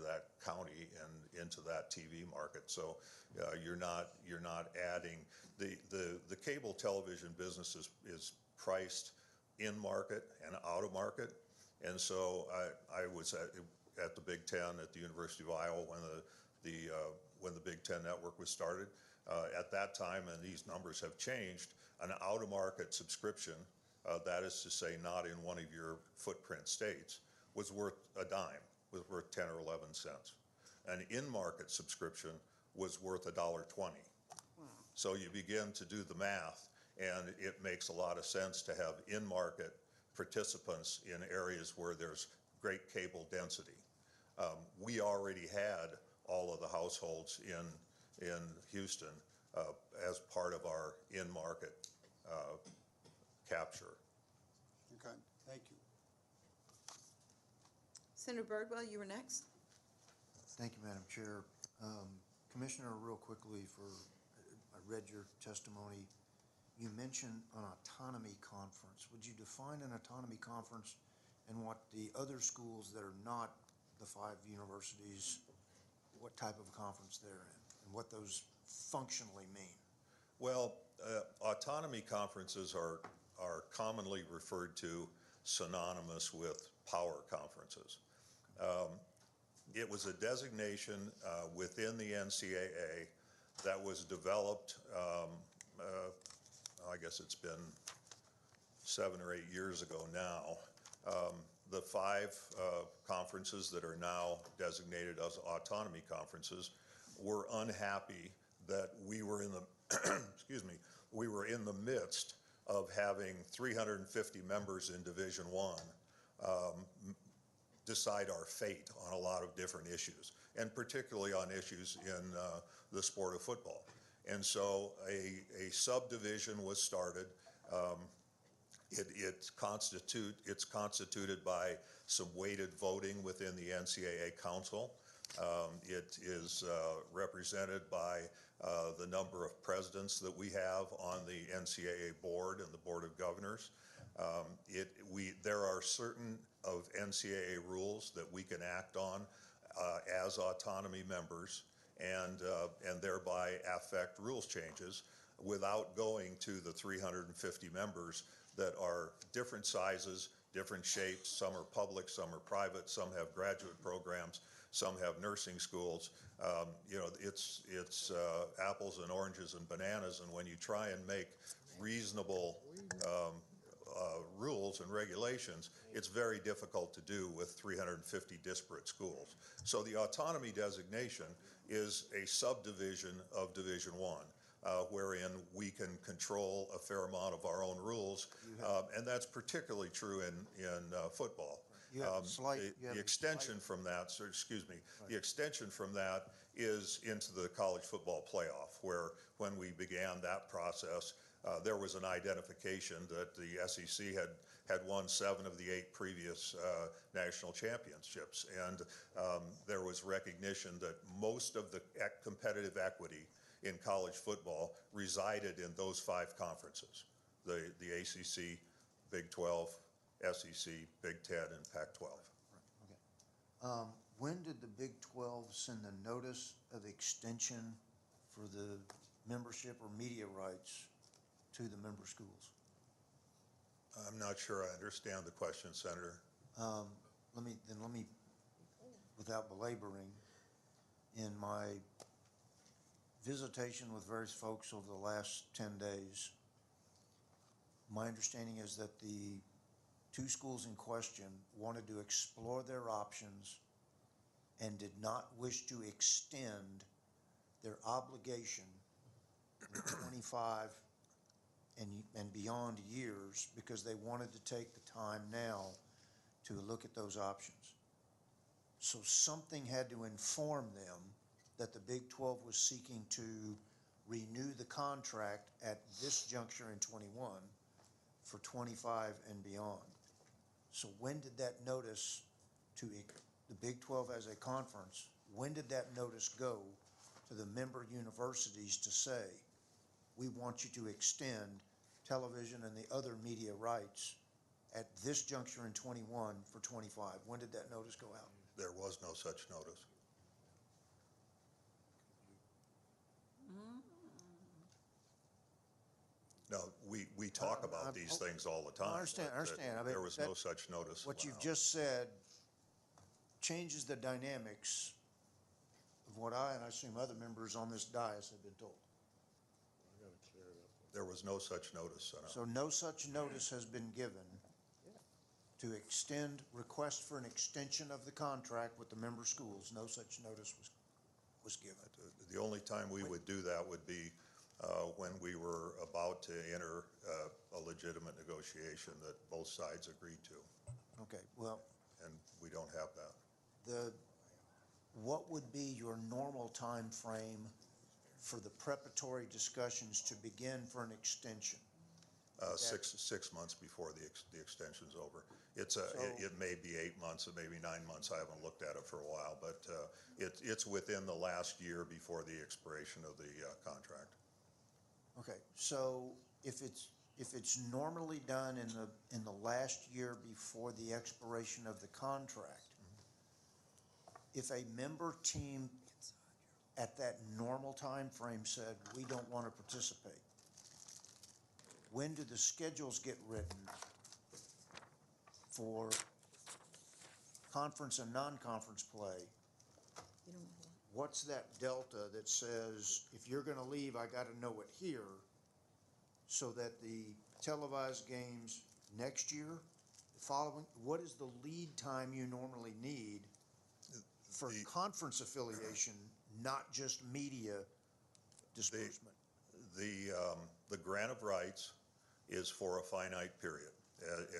that county and into that TV market. So you're not adding the cable television business is priced in market and out of market. And so I was at the Big Ten at the University of Iowa when the Big Ten network was started. At that time, and these numbers have changed, an out-of-market subscription, that is to say not in one of your footprint states, was worth a dime, was worth 10 or 11 cents. An in-market subscription was worth $1.20. Wow. So you begin to do the math, and it makes a lot of sense to have in-market participants in areas where there's great cable density. We already had all of the households in Houston as part of our in-market capture. Okay, thank you. Senator Birdwell, you were next. Thank you, Madam Chair. Commissioner, real quickly, I read your testimony. You mentioned an autonomy conference. Would you define an autonomy conference and what the other schools that are not the 5 universities, what type of conference they're in, and what those functionally mean? Well, autonomy conferences are commonly referred to synonymous with power conferences. It was a designation within the NCAA that was developed, I guess it's been 7 or 8 years ago now. the 5 conferences that are now designated as autonomy conferences were unhappy that we were in the, excuse me, we were in the midst of having 350 members in Division I decide our fate on a lot of different issues, and particularly on issues in the sport of football. And so a subdivision was started. It's constituted by some weighted voting within the NCAA Council. It is represented by the number of presidents that we have on the NCAA board and the Board of Governors. There are certain of NCAA rules that we can act on as autonomy members and thereby affect rules changes without going to the 350 members that are different sizes, different shapes. Some are public, some are private, some have graduate programs, some have nursing schools. You know, it's apples and oranges and bananas, and when you try and make reasonable rules and regulations, it's very difficult to do with 350 disparate schools. So the autonomy designation is a subdivision of Division I, wherein we can control a fair amount of our own rules, and that's particularly true in football. The extension from that, so excuse me, the extension from that is into the college football playoff, where when we began that process, there was an identification that the SEC had won 7 of the 8 previous national championships, and there was recognition that most of the competitive equity in college football resided in those 5 conferences, the ACC, Big 12, SEC, Big 10, and Pac-12. Okay. When did the Big 12 send the notice of extension for the membership or media rights to the member schools? I'm not sure I understand the question, Senator. Let me, without belaboring, in my visitation with various folks over the last 10 days, my understanding is that the 2 schools in question wanted to explore their options and did not wish to extend their obligation in 25 and beyond years because they wanted to take the time now to look at those options. So something had to inform them that the Big 12 was seeking to renew the contract at this juncture in 21 for 25 and beyond. So when did that notice to the Big 12 as a conference, when did that notice go to the member universities to say, we want you to extend television and the other media rights at this juncture in 21 for 25? When did that notice go out? There was no such notice. No, we talk about these things all the time. I understand. I mean, there was no such notice. What you've just said changes the dynamics of what I, and I assume other members on this dais have been told. There was no such notice, Senator. So no such notice has been given to extend, request for an extension of the contract with the member schools. No such notice was given. The only time we would do that would be when we were about to enter a legitimate negotiation that both sides agreed to. Okay, well. And we don't have that. What would be your normal time frame for the preparatory discussions to begin for an extension? 6 months before the extension's over. It may be 8 months, it may be 9 months. I haven't looked at it for a while, but it's within the last year before the expiration of the contract. Okay, so if it's normally done in the last year before the expiration of the contract, if a member team at that normal time frame said, we don't want to participate, when do the schedules get written for conference and non-conference play? What's that delta that says, if you're going to leave, I got to know it here, so that the televised games next year, following, what is the lead time you normally need for conference affiliation, not just media disbursement? The grant of rights is for a finite period.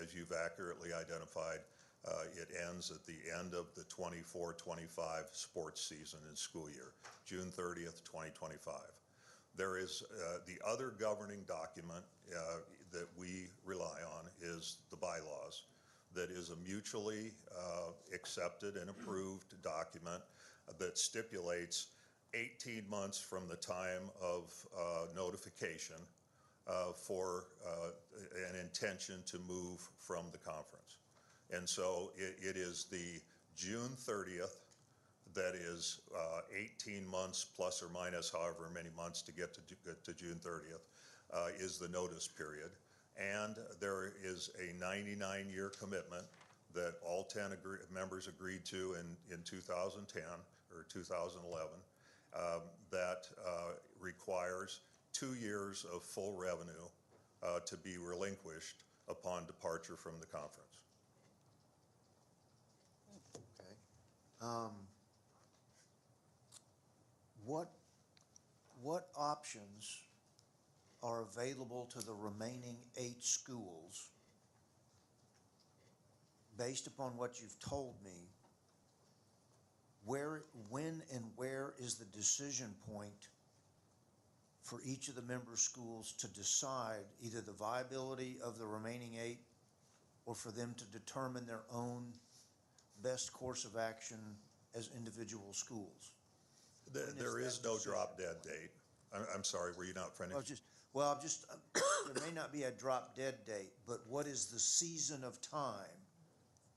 As you've accurately identified, it ends at the end of the 24-25 sports season and school year, June 30th, 2025. There is the other governing document that we rely on is the bylaws. That is a mutually accepted and approved document that stipulates 18 months from the time of notification for an intention to move from the conference. And so it is the June 30th that is 18 months plus or minus however many months to get to June 30th is the notice period. And there is a 99-year commitment that all 10 members agreed to in 2010 or 2011 that requires 2 years of full revenue to be relinquished upon departure from the conference. Okay. What options are available to the remaining 8 schools based upon what you've told me? When and where is the decision point for each of the member schools to decide either the viability of the remaining 8 or for them to determine their own best course of action as individual schools? There is no drop dead date. I'm sorry, were you not finished? There may not be a drop dead date, but what is the season of time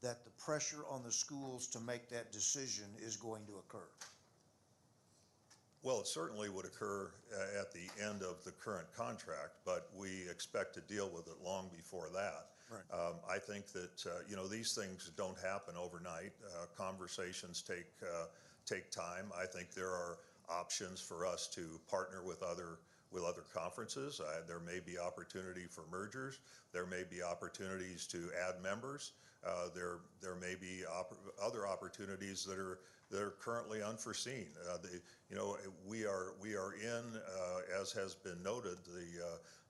that the pressure on the schools to make that decision is going to occur? Well, it certainly would occur at the end of the current contract, but we expect to deal with it long before that. Right. I think that, these things don't happen overnight. Conversations take time. I think there are options for us to partner with other conferences. There may be opportunity for mergers. There may be opportunities to add members. There may be other opportunities that are currently unforeseen. We are in, as has been noted,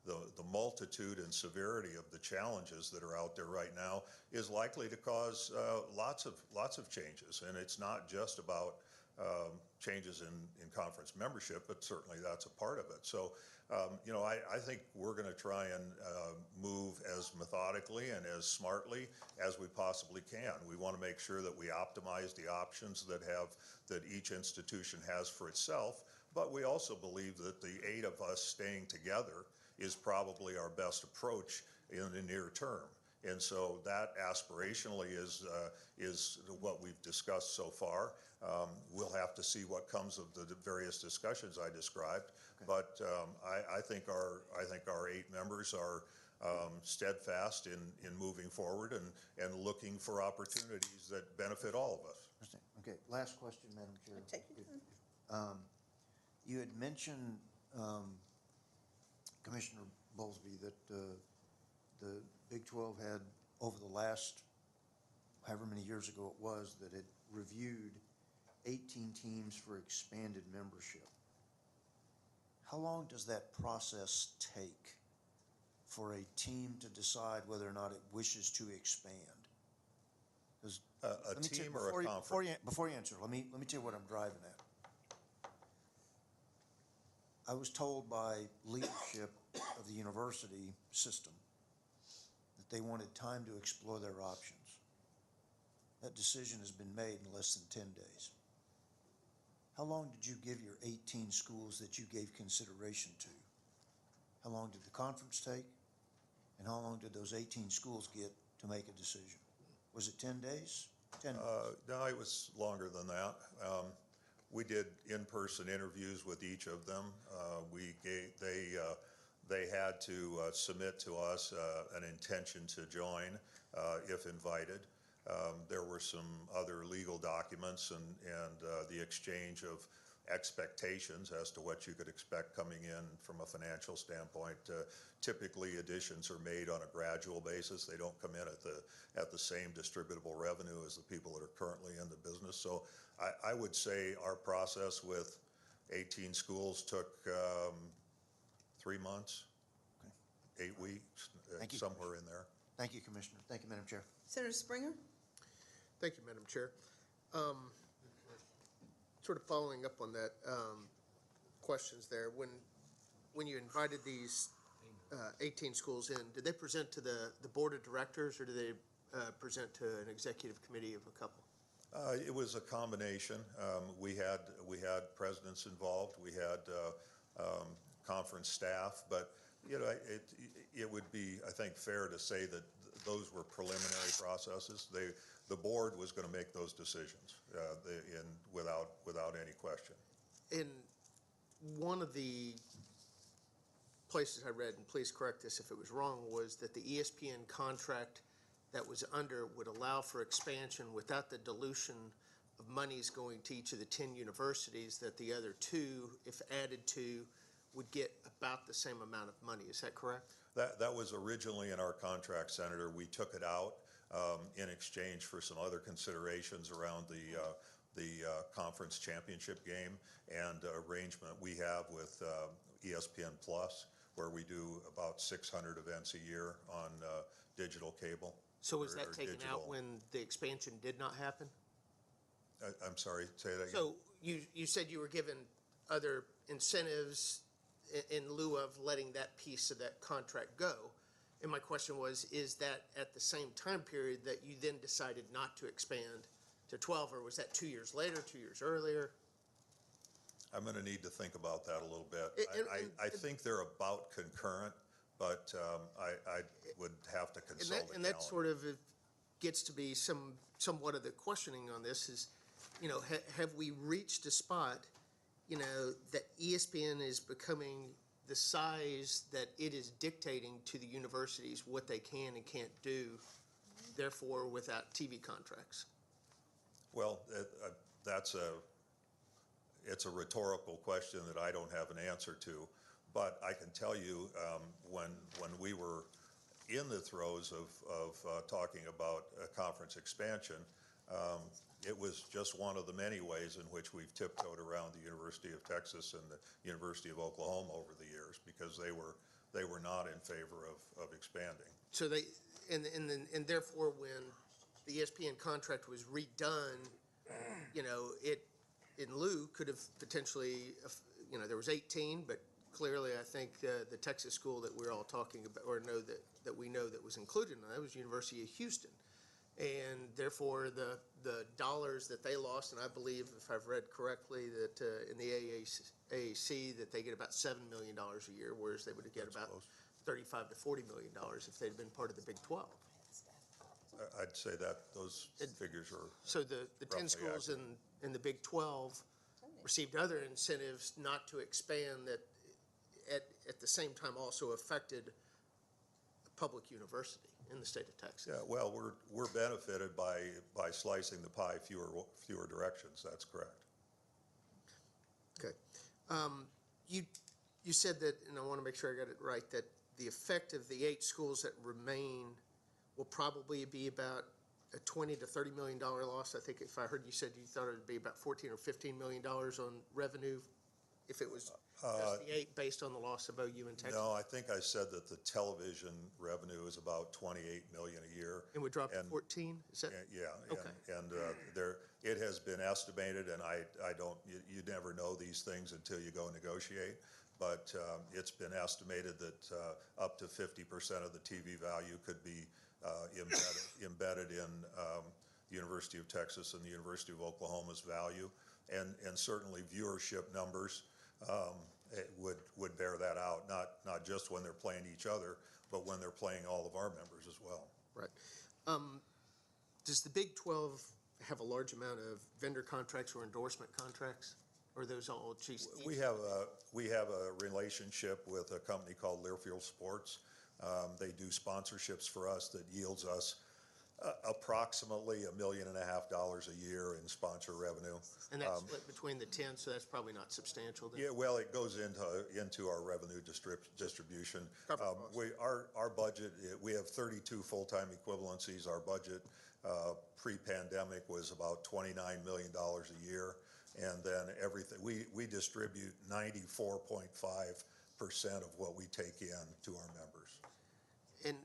the multitude and severity of the challenges that are out there right now is likely to cause lots of changes, and it's not just about changes in conference membership, but certainly that's a part of it. So, I think we're going to try and move as methodically and as smartly as we possibly can. We want to make sure that we optimize the options that each institution has for itself, but we also believe that the 8 of us staying together is probably our best approach in the near term. And so that aspirationally is what we've discussed so far. We'll have to see what comes of the various discussions I described. Okay. But I think our 8 members are steadfast in moving forward and looking for opportunities that benefit all of us. Okay, last question, Madam Chair. Take your time. You had mentioned, Commissioner Bowlesby, that the Big 12 had, over the last, however many years ago it was, that it reviewed 18 teams for expanded membership. How long does that process take for a team to decide whether or not it wishes to expand? A team or a conference? Before you answer, let me tell you what I'm driving at. I was told by leadership of the university system that they wanted time to explore their options. That decision has been made in less than 10 days. How long did you give your 18 schools that you gave consideration to? How long did the conference take? And how long did those 18 schools get to make a decision? Was it 10 days? 10 days? No, it was longer than that. We did in-person interviews with each of them. They had to submit to us an intention to join if invited. There were some other legal documents and the exchange expectations as to what you could expect coming in from a financial standpoint. Typically, additions are made on a gradual basis. They don't come in at the same distributable revenue as the people that are currently in the business. So I would say our process with 18 schools took 3 months, 8 weeks, Thank you. somewhere in there. Thank you, Commissioner. Thank you, Madam Chair. Senator Springer? Thank you, Madam Chair. Sort of following up on that, questions there, when you invited these 18 schools in, did they present to the board of directors, or did they present to an executive committee of a couple? It was a combination. We had presidents involved. We had conference staff, but it would be, I think, fair to say that those were preliminary processes. The board was going to make those decisions without any question. In one of the places I read, and please correct this if it was wrong, was that the ESPN contract that was under would allow for expansion without the dilution of monies going to each of the 10 universities, that the other 2, if added to, would get about the same amount of money. Is that correct? That was originally in our contract, Senator. We took it out in exchange for some other considerations around the conference championship game and arrangement we have with ESPN Plus, where we do about 600 events a year on digital cable. So was that taken out when the expansion did not happen? I'm sorry, say that again. So you said you were given other incentives in lieu of letting that piece of that contract go. And my question was, is that at the same time period that you then decided not to expand to 12, or was that 2 years later, 2 years earlier? I'm going to need to think about that a little bit. I think they're about concurrent, but I would have to consult the calendar. And that sort of gets to be somewhat of the questioning on this is, have we reached a spot, that ESPN is becoming the size that it is dictating to the universities what they can and can't do, therefore without TV contracts? Well, it's a rhetorical question that I don't have an answer to, but I can tell you when we were in the throes of talking about a conference expansion, it was just one of the many ways in which we've tiptoed around the University of Texas and the University of Oklahoma over the years, because they were not in favor of expanding. So and therefore when the ESPN contract was redone, it in lieu could have potentially, there was 18, but clearly I think the Texas school that we're all talking about, or that we know that was included in that, was University of Houston. And therefore the dollars that they lost, and I believe, if I've read correctly, that in the AAC that they get about $7 million a year, whereas they would get about $35 to $40 million if they'd been part of the Big 12. I'd say that those figures are so the 10 schools in the Big 12 received other incentives not to expand that at the same time also affected a public university in the state of Texas. Yeah, well, we're benefited by slicing the pie fewer directions. That's correct. Okay. You said that, and I want to make sure I got it right, that the effect of the 8 schools that remain will probably be about a $20 to $30 million loss. I think if I heard you said you thought it would be about $14 or $15 million on revenue if it was just the 8 based on the loss of OU in Texas. No, I think I said that the television revenue is about $28 million a year. And would drop to 14? Is that? Yeah. Okay. And it has been estimated, and I don't, you never know these things until you go negotiate, but it's been estimated that up to 50% of the TV value could be embedded in the University of Texas and the University of Oklahoma's value, and certainly viewership numbers would bear that out, not just when they're playing each other, but when they're playing all of our members as well. Right. Does the Big 12 have a large amount of vendor contracts or endorsement contracts, or are those all cheese? We have a relationship with a company called Learfield Sports. They do sponsorships for us that yields us Approximately $1.5 million a year in sponsor revenue. And that's split between the 10, so that's probably not substantial then? Yeah, well, it goes into our revenue distribution. Our budget, we have 32 full-time equivalencies. Our budget pre-pandemic was about $29 million a year. And then everything, we distribute 94.5% of what we take in to our members. And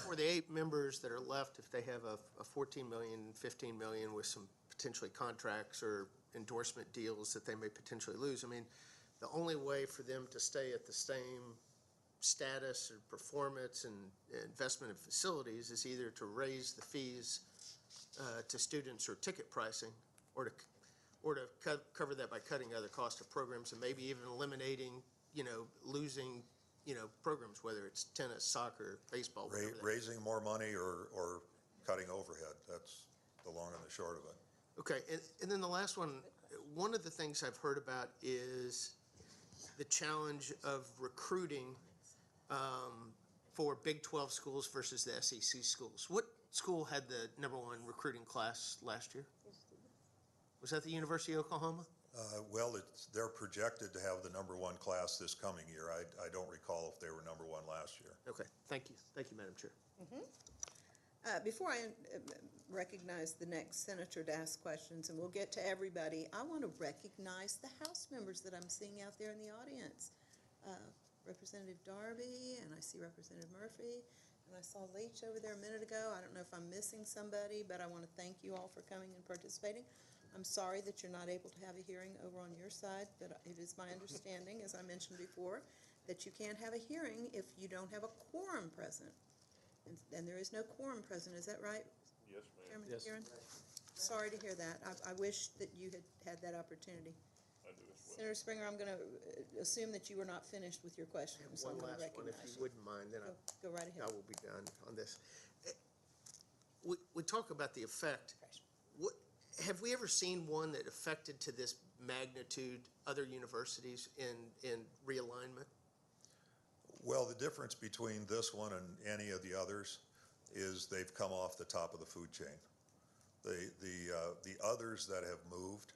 for the 8 members that are left, if they have a 14 million, 15 million with some potentially contracts or endorsement deals that they may potentially lose, I mean, the only way for them to stay at the same status or performance and investment in facilities is either to raise the fees to students or ticket pricing, or to cover that by cutting other cost of programs and maybe even eliminating, losing, programs, whether it's tennis, soccer, baseball, whatever. Raising more money or cutting overhead. That's the long and the short of it. Okay, and then the last one of the things I've heard about is the challenge of recruiting for Big 12 schools versus the SEC schools. What school had the #1 recruiting class last year? Was that the University of Oklahoma? Well, they're projected to have the #1 class this coming year. I don't recall if they were #1 last year. Okay, thank you. Thank you, Madam Chair. Before I recognize the next senator to ask questions, and we'll get to everybody, I want to recognize the House members that I'm seeing out there in the audience. Representative Darby, and I see Representative Murphy, and I saw Leach over there a minute ago. I don't know if I'm missing somebody, but I want to thank you all for coming and participating. I'm sorry that you're not able to have a hearing over on your side, but it is my understanding, as I mentioned before, that you can't have a hearing if you don't have a quorum present. And there is no quorum present, is that right? Yes, ma'am. Chairman Yes. Kieran? Sorry to hear that. I wish that you had that opportunity. I do as well. Senator Springer, I'm going to assume that you were not finished with your question, so I'm One going to last one, if recognize you wouldn't mind, then Go right ahead. I will be done on this. We talk about the effect. Have we ever seen one that affected to this magnitude other universities in realignment? Well, the difference between this one and any of the others is they've come off the top of the food chain. The others that have moved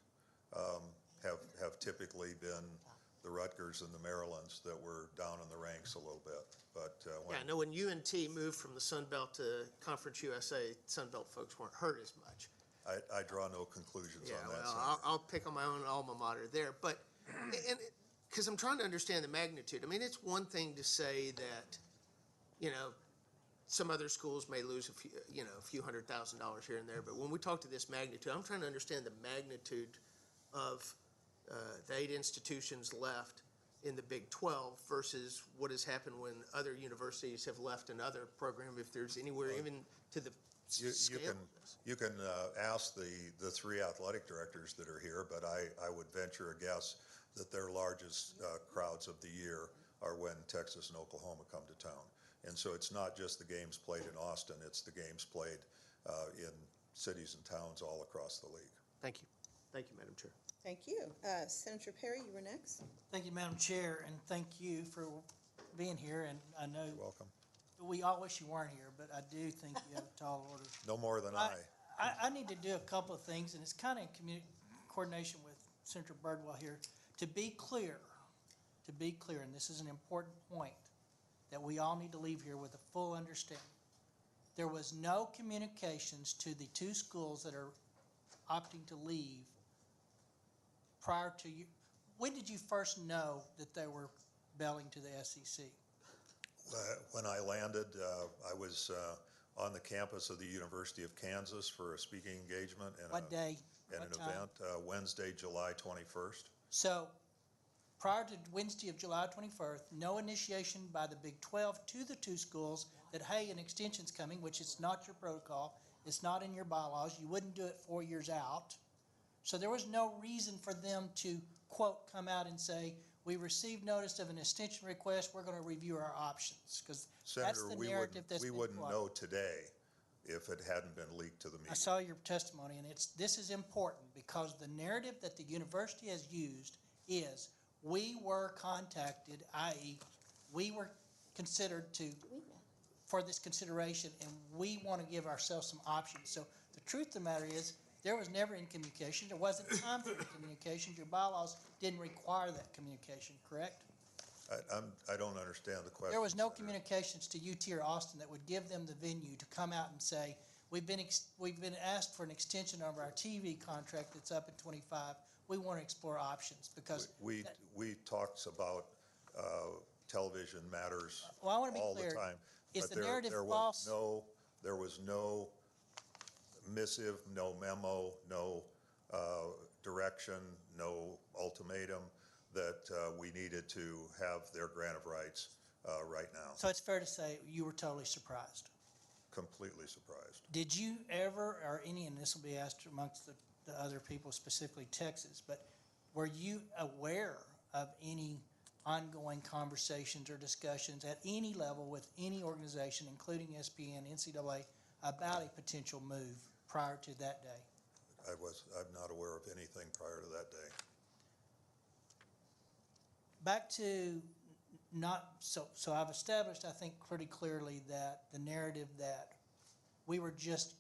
have typically been the Rutgers and the Marylands that were down in the ranks a little bit. But I know when UNT moved from the Sun Belt to Conference USA, Sun Belt folks weren't hurt as much. I draw no conclusions on that. Well, I'll pick on my own alma mater there, but because I'm trying to understand the magnitude. I mean, it's one thing to say that, some other schools may lose a few $100,000 here and there, but when we talk to this magnitude, I'm trying to understand the magnitude of the 8 institutions left in the Big 12 versus what has happened when other universities have left another program, if there's anywhere even to the scale. You can ask the 3 athletic directors that are here, but I would venture a guess that their largest crowds of the year are when Texas and Oklahoma come to town. And so it's not just the games played in Austin, it's the games played in cities and towns all across the league. Thank you. Thank you, Madam Chair. Thank you. Senator Perry, you were next. Thank you, Madam Chair, and thank you for being here. And I know You're welcome. we all wish you weren't here, but I do think you have a tall order. No more than I. I need to do a couple of things, and it's kind of in coordination with Senator Birdwell here. To be clear, and this is an important point that we all need to leave here with a full understanding. There was no communications to the 2 schools that are opting to leave prior to you. When did you first know that they were belling to the SEC? When I landed, I was on the campus of the University of Kansas for a speaking engagement and What day? and What an time? event, Wednesday, July 21st. So prior to Wednesday of July 21st, no initiation by the Big 12 to the 2 schools that, hey, an extension's coming, which it's not your protocol, it's not in your bylaws, you wouldn't do it 4 years out. So there was no reason for them to, quote, come out and say, we received notice of an extension request, we're going to review our options, because that's the narrative that's been we wouldn't floated. know today if it hadn't been leaked to the media. I saw your testimony, and this is important because the narrative that the university has used is we were contacted, i.e., we were considered to for this consideration, and we want to give ourselves some options. So the truth of the matter is, there was never any communication. There wasn't time for the communication. Your bylaws didn't require that communication, correct? I don't understand the question. There was no Senator. communications to UT or Austin that would give them the venue to come out and say, we've been asked for an extension of our TV contract that's up in 25. We want to explore options because We talked about television matters Well, I want to be all the clear. time. Is but the narrative false? There was no missive, no memo, no direction, no ultimatum that we needed to have their grant of rights right now. So it's fair to say you were totally surprised. Completely surprised. Did you ever, or any, and this will be asked amongst the other people, specifically Texas, but were you aware of any ongoing conversations or discussions at any level with any organization, including SPN, NCAA, about a potential move prior to that day? I'm not aware of anything prior to that day. Back to so I've established, I think, pretty clearly that the narrative that we were just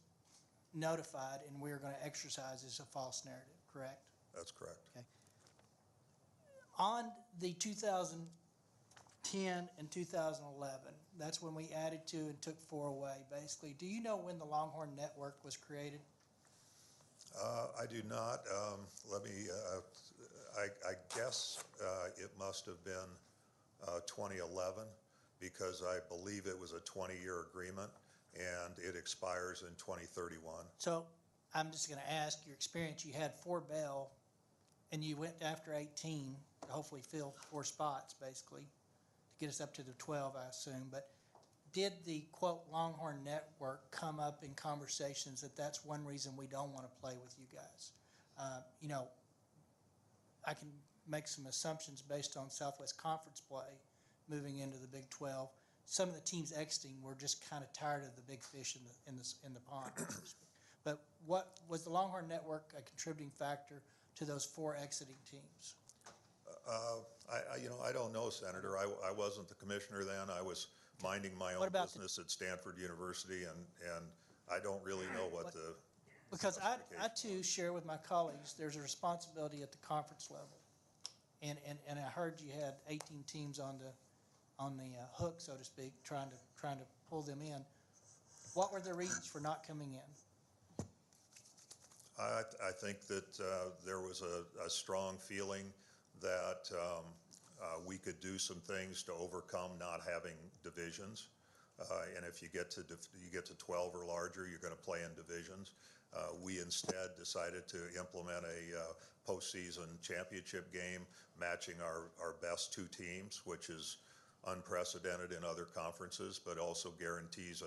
notified and we are going to exercise is a false narrative, correct? That's correct. Okay. On the 2010 and 2011, that's when we added 2 and took 4 away, basically. Do you know when the Longhorn Network was created? I do not. Let me, I guess it must have been 2011 because I believe it was a 20-year agreement and it expires in 2031. So I'm just going to ask your experience. You had 4 Bell and you went after 18 to hopefully fill 4 spots, basically, to get us up to the 12, I assume. But did the, quote, Longhorn Network come up in conversations that that's one reason we don't want to play with you guys? You know, I can make some assumptions based on Southwest Conference play moving into the Big 12. Some of the teams exiting were just kind of tired of the big fish in the pond. But what was the Longhorn Network a contributing factor to those 4 exiting teams? I don't know, Senator. I wasn't the commissioner then. I was minding my own business at Stanford University, and I don't really know what the... Because I too share with my colleagues, there's a responsibility at the conference level. And I heard you had 18 teams on the hook, so to speak, trying to pull them in. What were the reasons for not coming in? I think that there was a strong feeling that we could do some things to overcome not having divisions. And if you get to 12 or larger, you're going to play in divisions. We instead decided to implement a postseason championship game, matching our best 2 teams, which is unprecedented in other conferences, but also guarantees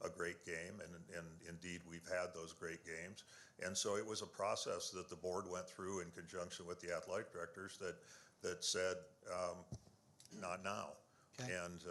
a great game. And indeed, we've had those great games. And so it was a process that the board went through in conjunction with the athletic directors that said, not now. Okay. And